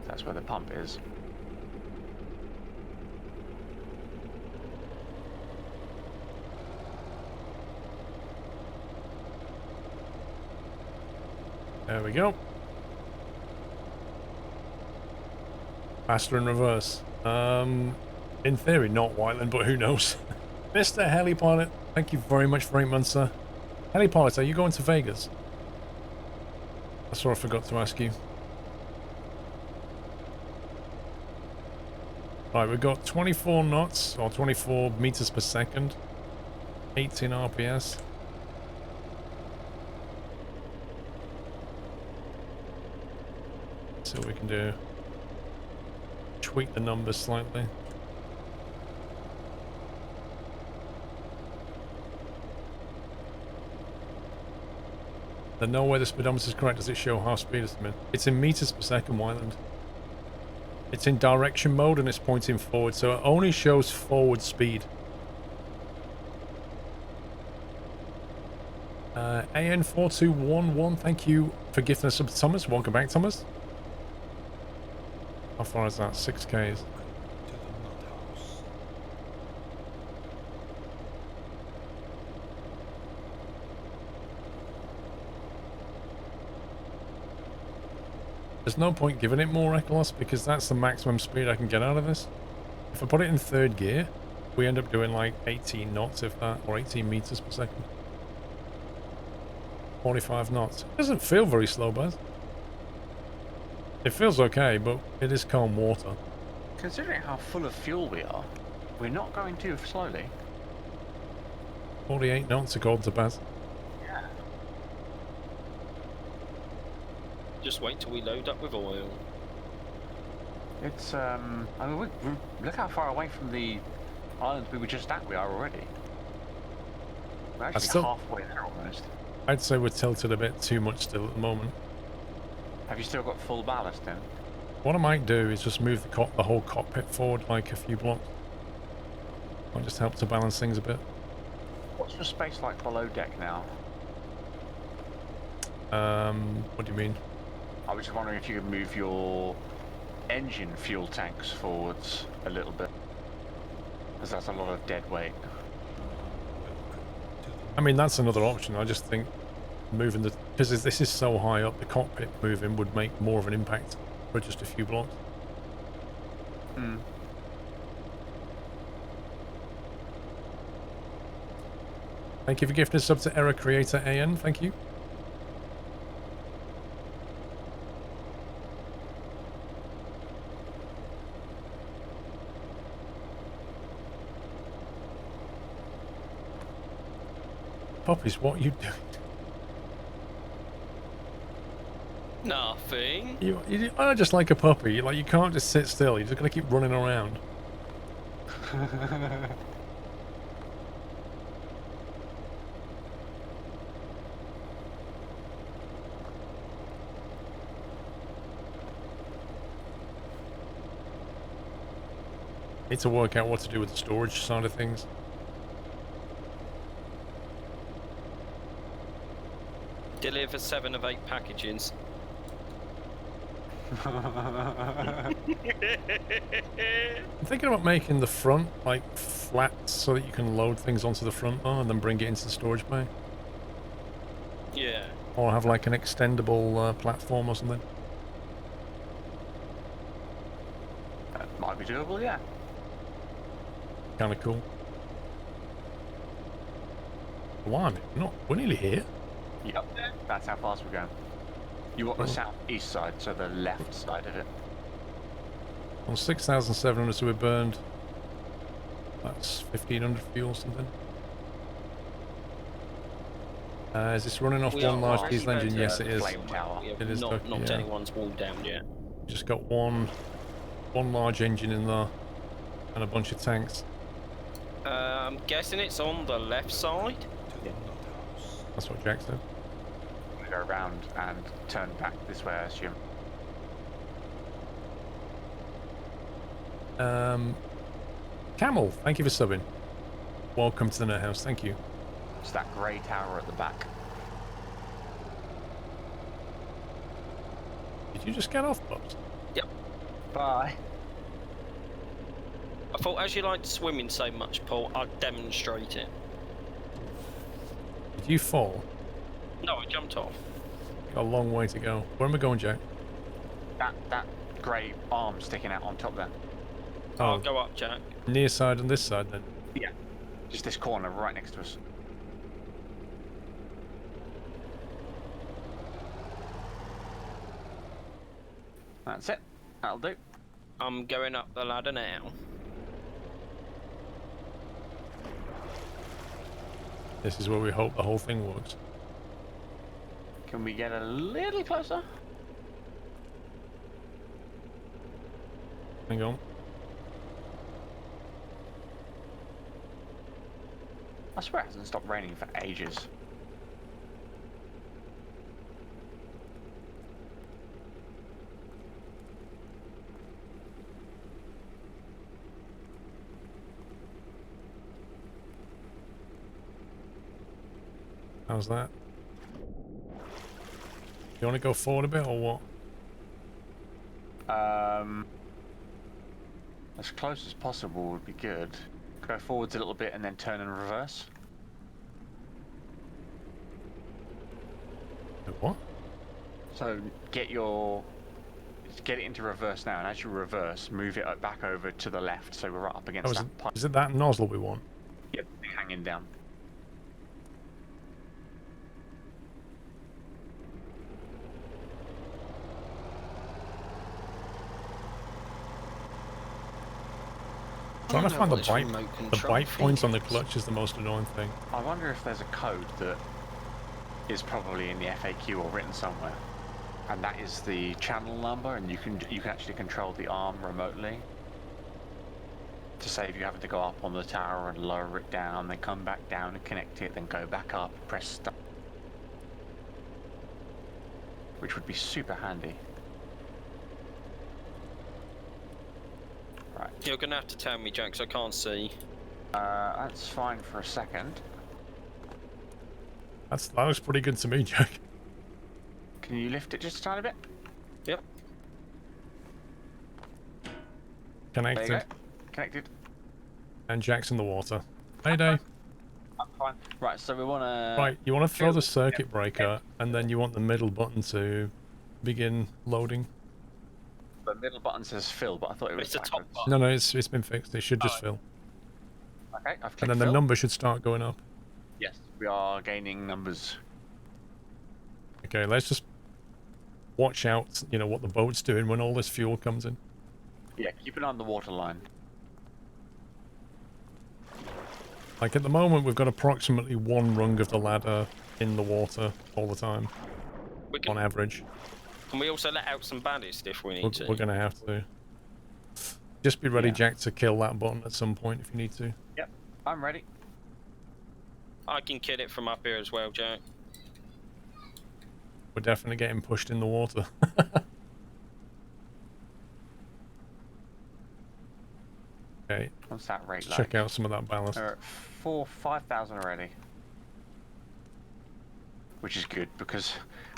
That's where the pump is. There we go. Faster in reverse. In theory, not Whiteland, but who knows? Mr. Helipilot, thank you very much for 8 months, sir. Helipilot, are you going to Vegas? That's what I forgot to ask you. Right, we've got 24 knots, or 24 meters per second, 18 RPS. See what we can do. Tweak the numbers slightly. There's no way the speedometer is correct. Does it show half speed estimate? It's in meters per second, Wyland. It's in direction mode and it's pointing forward, so it only shows forward speed. AN4211, thank you for gifting us sub to Thomas. Welcome back, Thomas. How far is that? 6Ks. There's no point giving it more Ecolos because that's the maximum speed I can get out of this. If I put it in third gear, we end up doing like 18 knots if that, or 18 meters per second. 45 knots. It doesn't feel very slow, Baz. It feels okay, but it is calm water. Considering how full of fuel we are, we're not going too slowly. 48 knots according to Baz. Yeah. Just wait till we load up with oil. It's, I mean, we look how far away from the island we were just at we are already. We're actually halfway there almost. I'd say we're tilted a bit too much still at the moment. Have you still got full ballast then? What I might do is just move the whole cockpit forward like a few blocks. Might just help to balance things a bit. What's your space like below deck now? What do you mean? I was just wondering if you could move your engine fuel tanks forwards a little bit, because that's a lot of dead weight. I mean, that's another option. I just think moving the... Because this is so high up, the cockpit moving would make more of an impact for just a few blocks. Hmm. Thank you for gifting a sub to Error Creator AN. Thank you. Puppies, what are you doing? Nothing. You are just like a puppy. Like, you can't just sit still. You're just going to keep running around. Need to work out what to do with the storage side of things. Deliver 7 of 8 packages. I'm thinking about making the front like flat so that you can load things onto the front bar and then bring it into the storage bay. Yeah. Or have like an extendable platform or something. That might be doable, yeah. Kind of cool. Blimey, we're nearly here. Yep. That's how fast we're going. You want the southeast side, so the left side of it. On 6,700, so we burned. That's 1,500 fuel or something. Is this running off one large diesel engine? Yes, it is. Flame tower. It is. Not Yeah. anyone's wall down yet. Just got one large engine in there and a bunch of tanks. I'm guessing it's on the left side. That's what Jack said. We go around and turn back this way, I assume. Camel, thank you for subbing. Welcome to the Net House. Thank you. It's that grey tower at the back. Did you just get off, Bubs? Yep. Bye. I thought as you like swimming so much, Paul, I'd demonstrate it. Did you fall? No, I jumped off. Got a long way to go. Where am I going, Jack? That grey arm sticking out on top there. I'll go up, Jack. Near side and this side then. Yeah. Just this corner right next to us. That's it. That'll do. I'm going up the ladder now. This is where we hope the whole thing works. Can we get a little closer? Hang on. I swear it hasn't stopped raining for ages. How's that? You want to go forward a bit or what? As close as possible would be good. Go forwards a little bit and then turn and reverse. What? So get it into reverse now, and as you reverse, move it back over to the left, so we're right up against that pipe. Is it that nozzle we want? Yep, hanging down. Trying to find the bite control points on the features. clutch is the most annoying thing. I wonder if there's a code that is probably in the FAQ or written somewhere, and that is the channel number, and you can actually control the arm remotely to save you having to go up on the tower and lower it down, then come back down and connect it, then go back up, press start, which would be super handy. Right. You're gonna have to tell me, Jack, 'cause I can't see. That's fine for a second. That looks pretty good to me, Jack. Can you lift it just a tiny bit? Yep. There Connected. you go. Connected. And Jack's in the water. Mayday. I'm fine. Right, so we want to... Right, you want to throw fill- the circuit breaker, and then you want the middle button to begin loading. The middle button says fill, but I thought it was It's the top backwards. button. No, it's been fixed. It should just fill. Okay, I've clicked And then the fill. number should start going up. Yes, we are gaining numbers. Okay, let's just watch out, you know, what the boat's doing when all this fuel comes in. Yeah, keep it on the water line. Like, at the moment, we've got approximately one rung of the ladder in the water all the time, We on can, average. can we also let out some ballast if we need to? We're going to have to. Just be ready, Yeah. Jack, to kill that button at some point if you need to. Yep, I'm ready. I can kill it from up here as well, Jack. We're definitely getting pushed in the water. Okay, What's that rate let's like? check out some of that ballast. We're at 5,000 already. Which is good, because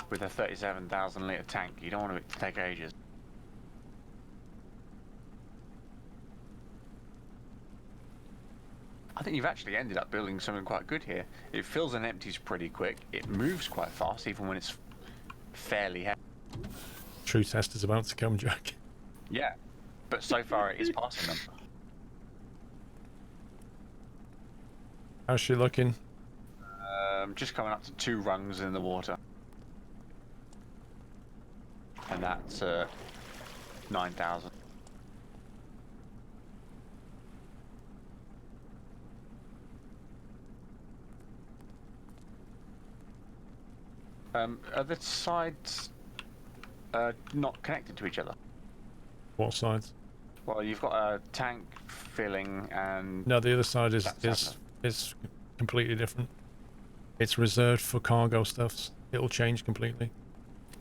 with a 37,000 litre tank, you don't want it to take ages. I think you've actually ended up building something quite good here. It fills and empties pretty quick. It moves quite fast, even when it's fairly heavy. True test is about to come, Jack. Yeah, but so far it is passing them. How's she looking? Just coming up to 2 rungs in the water. And that's 9,000. Are the sides not connected to each other? What sides? Well, you've got a tank filling and... No, the other side That's is completely different. It's reserved for cargo stuffs. It'll change completely.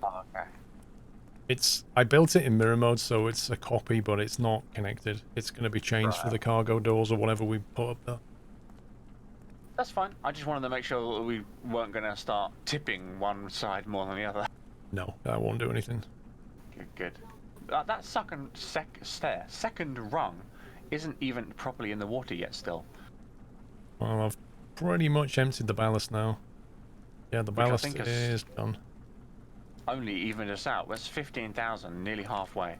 Oh, okay. I built it in mirror mode, so it's a copy, but it's not connected. It's going to be changed for Right. the cargo doors or whatever we put up there. That's fine. I just wanted to make sure that we weren't going to start tipping one side more than the other. No, that won't do anything. Good, good. That second rung isn't even properly in the water yet still. Well, I've pretty much emptied the ballast now. Yeah, the Which I ballast think is- is done. Only evened us out. That's 15,000, nearly halfway.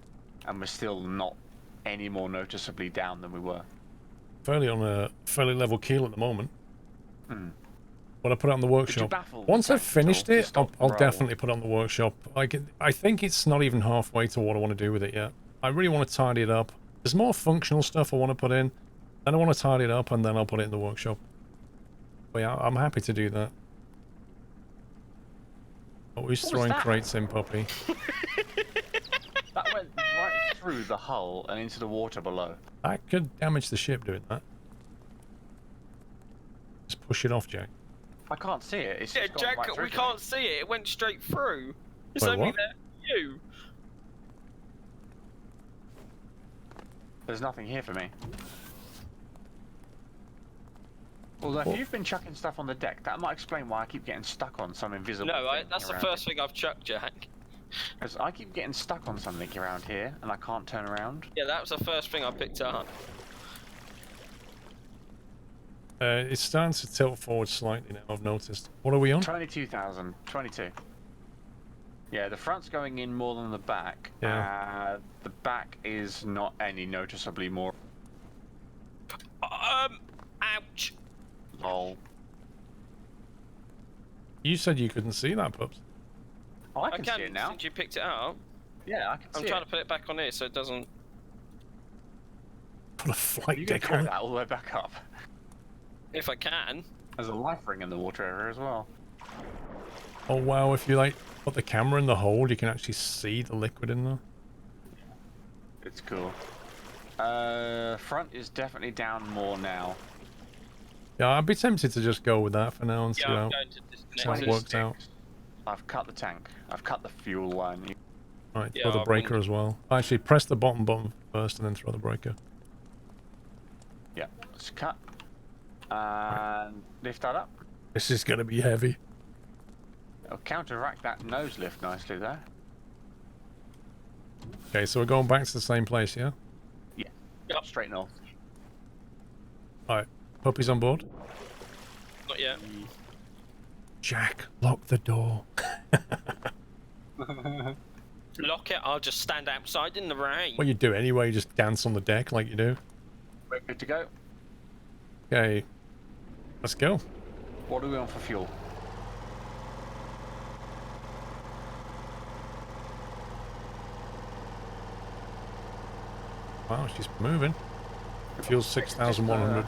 And we're still not any more noticeably down than we were. Fairly on a fairly level keel at the moment. Hmm. When I put it on the workshop, baffle once I've Jack at finished all to it, stop I'll roll? definitely put it on the workshop. I think it's not even halfway to what I want to do with it yet. I really want to tidy it up. There's more functional stuff I want to put in. Then I want to tidy it up, and then I'll put it in the workshop. But yeah, I'm happy to do that. Oh, who's throwing crates in, puppy? That went right through the hull and into the water below. That could damage the ship doing that. Just push it off, Jack. I can't see it. It's Yeah, just gone Jack, right through we to can't me. see it. It went straight through. It's Wait, only what? there for you. There's nothing here for me. Although if you've been chucking stuff on the deck, that might explain why I keep getting stuck on some invisible No, thing that's the around first thing I've chucked, Jack. Because I keep getting stuck on something around here, and I can't turn around. Yeah, that was the first thing I picked up. It's starting to tilt forward slightly now, I've noticed. What are we on? 22,000. 22. Yeah, the front's going in more than the back. Yeah. The back is not any noticeably more. Ouch. Lol. You said you couldn't see that, pups. Oh, I can see it now. Since you picked it up. Yeah, I can see I'm trying to put it back on here so it doesn't... Put a flight You can deck carry on. that all the way back up. If I can. There's a life ring in the water area as well. Oh wow, if you like put the camera in the hold, you can actually see the liquid in there. It's cool. Front is definitely down more now. Yeah, I'd be tempted to just go with that for now and see Yeah, I'm how going to how disconnect it this. works out. I've cut the tank. I've cut the fuel line. Right, Yeah, throw the I'll breaker bring- as well. Actually, press the bottom button first and then throw the breaker. Yeah, it's cut. And lift that up. This is going to be heavy. It'll counteract that nose lift nicely there. Okay, so we're going back to the same place, yeah? Yeah. Yep. Straight north. Alright, puppy's on board. Not yet. Jack, lock the door. Lock it, I'll just stand outside in the rain. What you do anyway, you just dance on the deck like you do. We're good to go. Okay, let's go. What are we on for fuel? Wow, she's moving. Fuel's 6,100.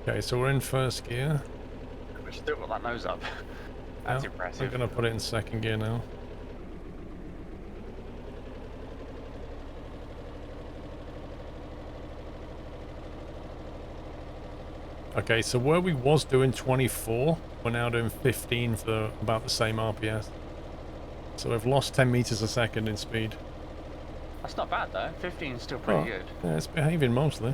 Okay, so we're in first gear. We still got that nose up. That's Yeah, impressive. I'm going to put it in second gear now. Okay, so where we was doing 24, we're now doing 15 for about the same RPS. So we've lost 10 meters a second in speed. That's not bad though. 15 is still pretty good. Yeah, it's behaving mostly.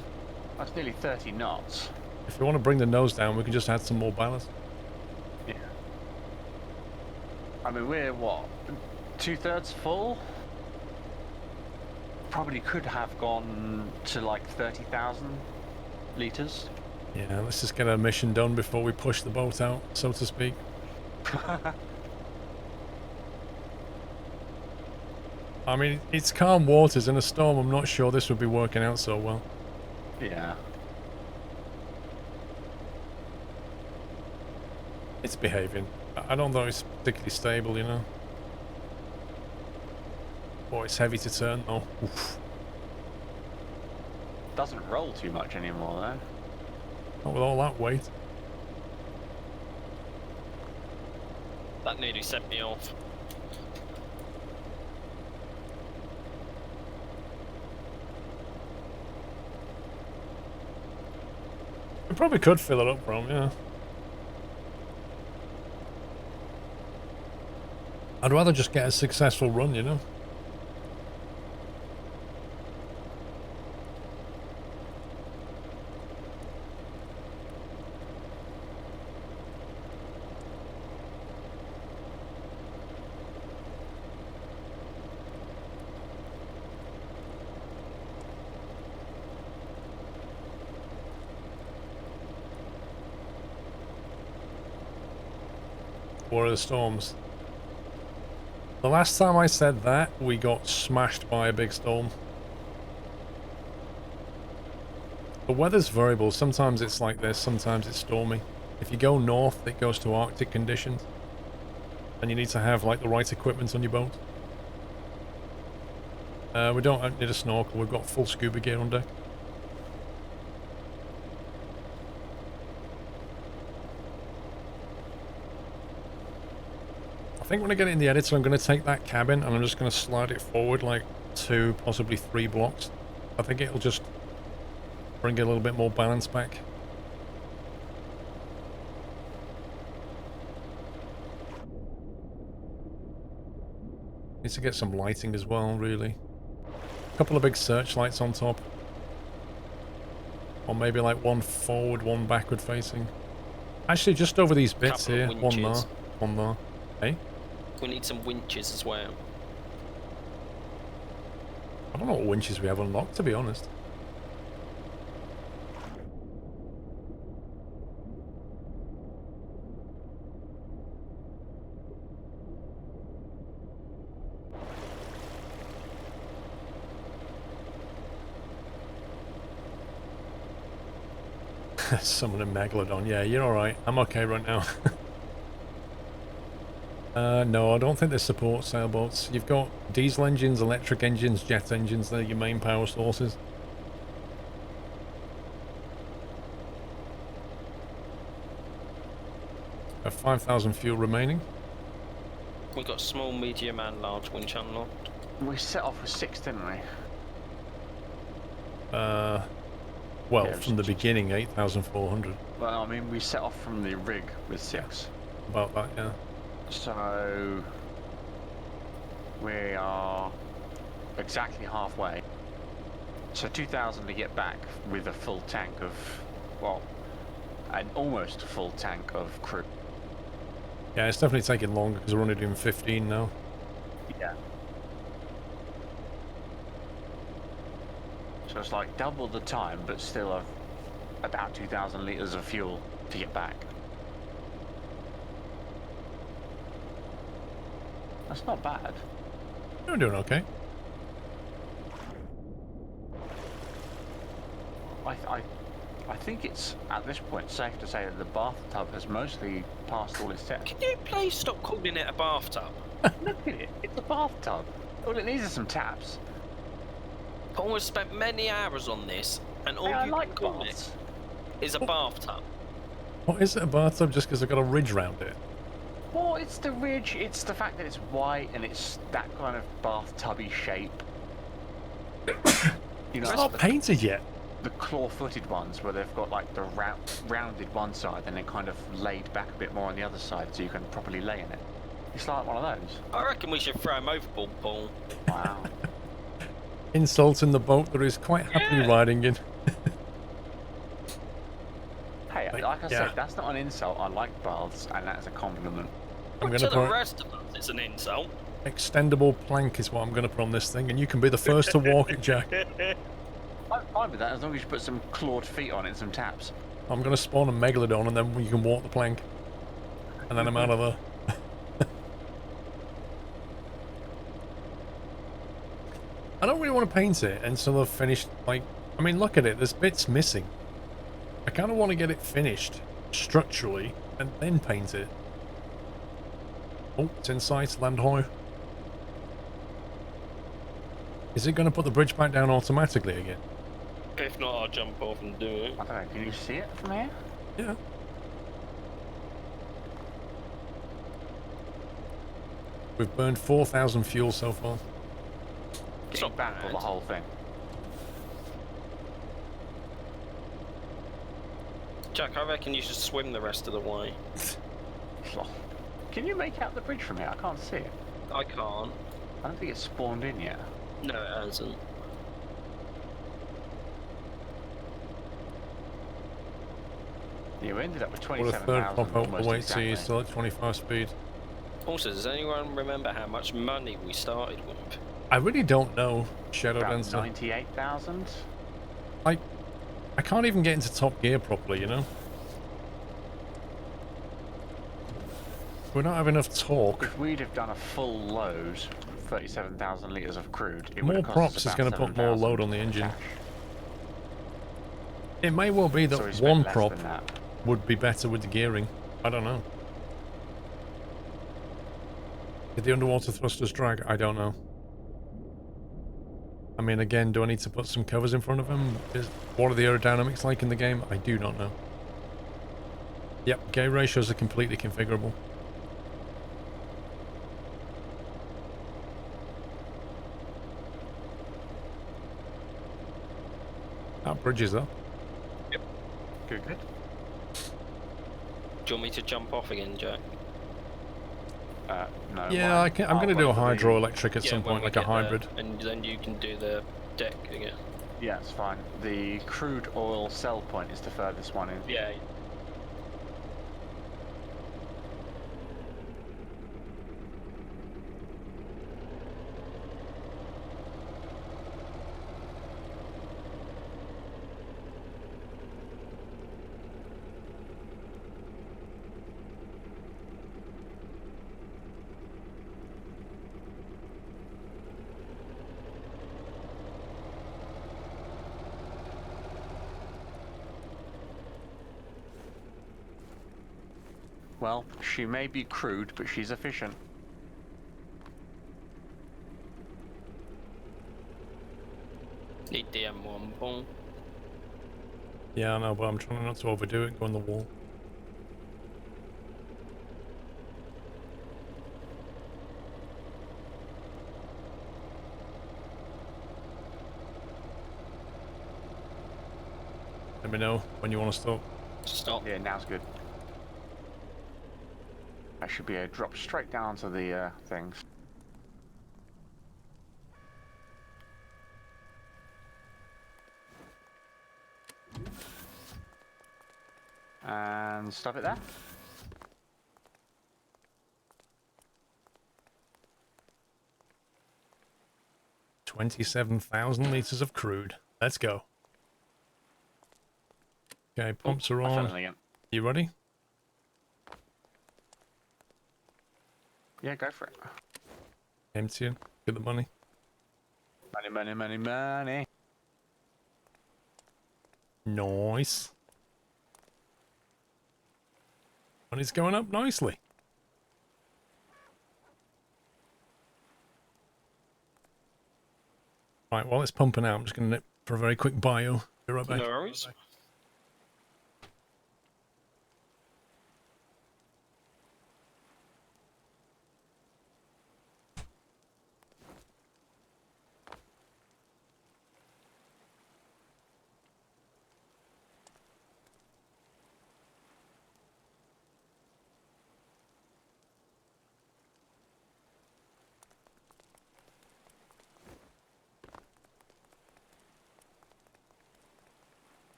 That's nearly 30 knots. If we want to bring the nose down, we can just add some more ballast. Yeah. I mean, we're what? 2/3 full? Probably could have gone to like 30,000 litres. Yeah, let's just get our mission done before we push the boat out, so to speak. I mean, it's calm waters in a storm. I'm not sure this would be working out so well. Yeah. It's behaving. I don't know it's particularly stable, you know. Oh, it's heavy to turn though. Oof. Doesn't roll too much anymore though. Not with all that weight. That nearly sent me off. We probably could fill it up from, yeah. I'd rather just get a successful run, you know. War of the Storms. The last time I said that, we got smashed by a big storm. The weather's variable. Sometimes it's like this, sometimes it's stormy. If you go north, it goes to Arctic conditions. And you need to have like the right equipment on your boat. We don't need a snorkel, we've got full scuba gear on deck. I think when I get it in the editor, I'm going to take that cabin and I'm just going to slide it forward like 2, possibly 3 blocks. I think it'll just bring a little bit more balance back. Need to get some lighting as well, really. A couple of big searchlights on top. Or maybe like one forward, one backward facing. Actually, just over these bits here. One there, one there. Hey? We need some winches as well. I don't know what winches we have unlocked, to be honest. Summon a Megalodon. Yeah, you're alright. I'm okay right now. No, I don't think they support sailboats. You've got diesel engines, electric engines, jet engines. They're your main power sources. Have 5,000 fuel remaining. We've got small, medium and large winch unlocked. We set off with 6, didn't we? Well, Yeah, from the beginning, 8,400. Well, I mean, we set off from the rig with 6. About that, yeah. So we are exactly halfway. So 2,000 to get back with a full tank of, well, an almost full tank of crew. Yeah, it's definitely taking longer because we're only doing 15 now. Yeah. So it's like double the time, but still about 2,000 litres of fuel to get back. That's not bad. You're doing okay. I think it's, at this point, safe to say that the bathtub has mostly passed all its tests. Can you please stop calling it a bathtub? Look at it, it's a bathtub. All it needs is some taps. Paul has spent many hours on this, and all I you like can call baths. it is a bathtub. What is it, a bathtub just because I've got a ridge round it? Well, it's the ridge, it's the fact that it's white and it's that kind of bathtubby shape. You know, It's not painted yet. the claw-footed ones where they've got like the rounded one side and then kind of laid back a bit more on the other side so you can properly lay in it. It's like one of those. I reckon we should throw him overboard, Paul. Wow. Insulting the boat that is quite happily riding in. Hey, like I said, that's not an insult. I like baths and that is a compliment. I'm To gonna the put rest of us, it's an insult. extendable plank is what I'm gonna put on this thing, and you can be the first to walk it, Jack. I'm fine with that as long as you put some clawed feet on it and some taps. I'm gonna spawn a Megalodon and then you can walk the plank. And then I'm out of there. I don't really want to paint it until I've finished, like, I mean, look at it, there's bits missing. I kind of want to get it finished structurally and then paint it. Oh, it's in sight, land hoy. Is it going to put the bridge back down automatically again? If not, I'll jump off and do it. I don't know, can you see it from here? Yeah. We've burned 4,000 fuel so far. It's Getting not back for bad. the whole thing. Jack, I reckon you should swim the rest of the way. Can you make out the bridge from here? I can't see it. I can't. I don't think it's spawned in yet. No, it hasn't. You ended up with What a third 27,000 pop out the almost weight, so you're exactly. still at 25 speed. Also, does anyone remember how much money we started with? I really don't know, Shadow About Dancer. 98,000? I can't even get into top gear properly, you know? We don't have enough torque. If we'd have done a full load, 37,000 litres of crude, it would More have cost props us is about going to put more 7,000 load on the engine. cash. It may well be So that we spent one less prop than that. would be better with the gearing. I don't know. Did the underwater thrusters drag? I don't know. I mean, again, do I need to put some covers in front of them? What are the aerodynamics like in the game? I do not know. Yep, gear ratios are completely configurable. That bridge is up. Good, good. Do you want me to jump off again, Jack? No. Yeah, why? I'm I'll going to do a wait for the- hydroelectric at some when point, we like a get there, hybrid. and then you can do the deck again. Yeah, it's fine. The crude oil sell point is the furthest one in. Yeah. Well, she may be crude, but she's efficient. Need the M1 Paul. Yeah, I know, but I'm trying not to overdo it, go on the wall. Let me know when you want to stop. Stop. Yeah, now's good. I should be able to drop straight down to the things. And stop it there. $27,000 liters of crude. Let's go. Okay, pumps are I fell on. in again. You ready? Yeah, go for it. Empty it. Get the money. Money, money, money, money. Nice. Money's going up nicely. Right, while it's pumping out, I'm just going to nip for a very quick bio. Be right back. No worries.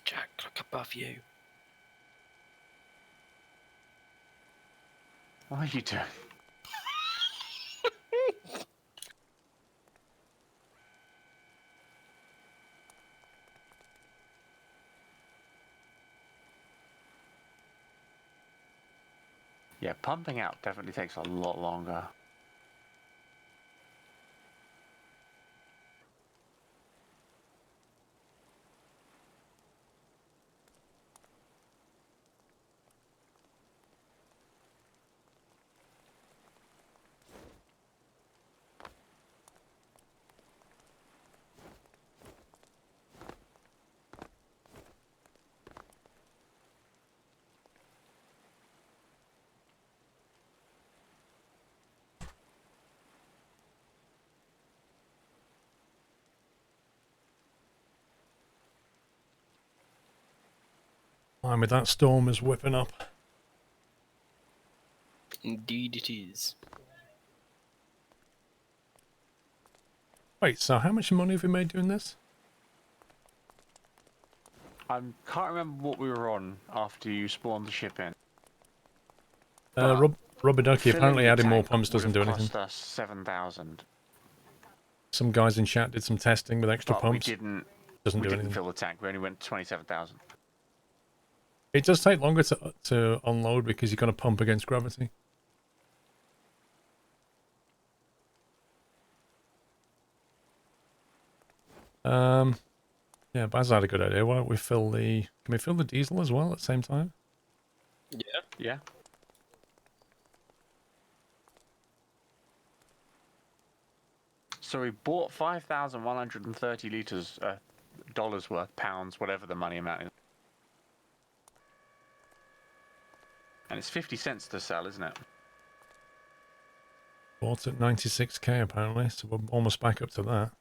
Jack, look above you. What are you doing? Yeah, pumping out definitely takes a lot longer. Blimey, that storm is whipping up. Indeed it is. Wait, so how much money have you made doing this? I can't remember what we were on after you spawned the ship in. Rubber Ducky, Filling apparently the adding more tank pumps doesn't do would have anything. cost us 7,000. some guys in chat did some testing with extra But pumps. we didn't Doesn't do didn't anything. fill the tank. We only went 27,000. It does take longer to unload because you're going to pump against gravity. Yeah, Baz had a good idea. Why don't we fill the... Can we fill the diesel as well at the same time? Yeah. Yeah. So we bought 5,130 liters, dollars worth, pounds, whatever the money amount is. And it's 50 cents to sell, isn't it? Bought at 96k apparently, so we're almost back up to that.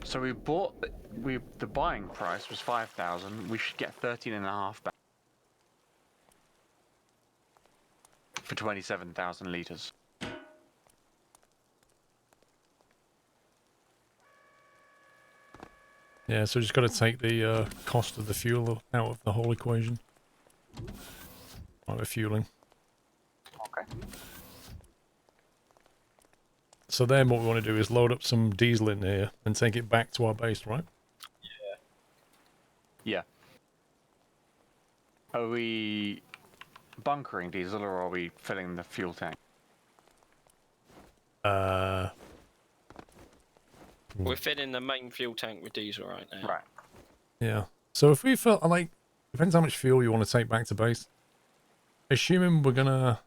So we bought, the buying price was 5,000. We should get 13.5 back for 27,000 liters. Yeah, so just got to take the cost of the fuel out of the whole equation. Like refueling. Okay. So then what we want to do is load up some diesel in here and take it back to our base, right? Yeah. Are we bunkering diesel or are we filling the fuel tank? We're filling the main fuel tank with diesel right now. Right. Yeah. So if we fill, like, depends how much fuel you want to take back to base. Assuming we're gonna...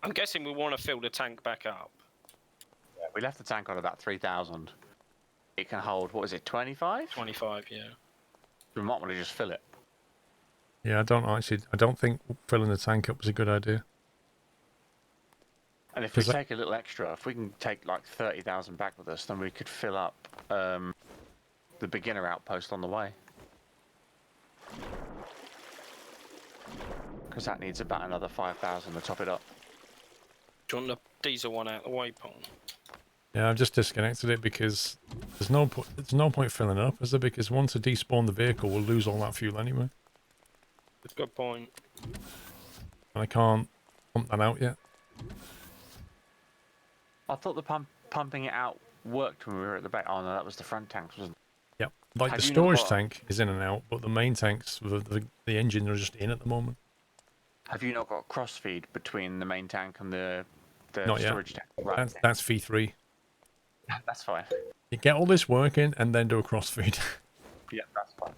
I'm guessing we want to fill the tank back up. Yeah, we left the tank on about 3,000. It can hold, what is it, 25? 25, yeah. We might want to just fill it. Yeah, I don't think filling the tank up was a good idea. And if we 'Cause take a little extra, if we can take like 30,000 back with us, then we could fill up the beginner outpost on the way. Because that needs about another 5,000 to top it up. Do you want the diesel one out the way, Paul? Yeah, I've just disconnected it because there's no point filling it up, is there? Because once I despawn the vehicle, we'll lose all that fuel anyway. Good point. And I can't pump that out yet. I thought the pumping it out worked when we were at the back. Oh no, that was the front tanks, wasn't it? Yep. Like Have the you not storage got- tank is in and out, but the main tanks, the engine are just in at the moment. Have you not got cross feed between the main tank and the Not yet. storage tank? Right. That's V3. That's fine. You get all this working and then do a crossfeed. Yeah, that's fine.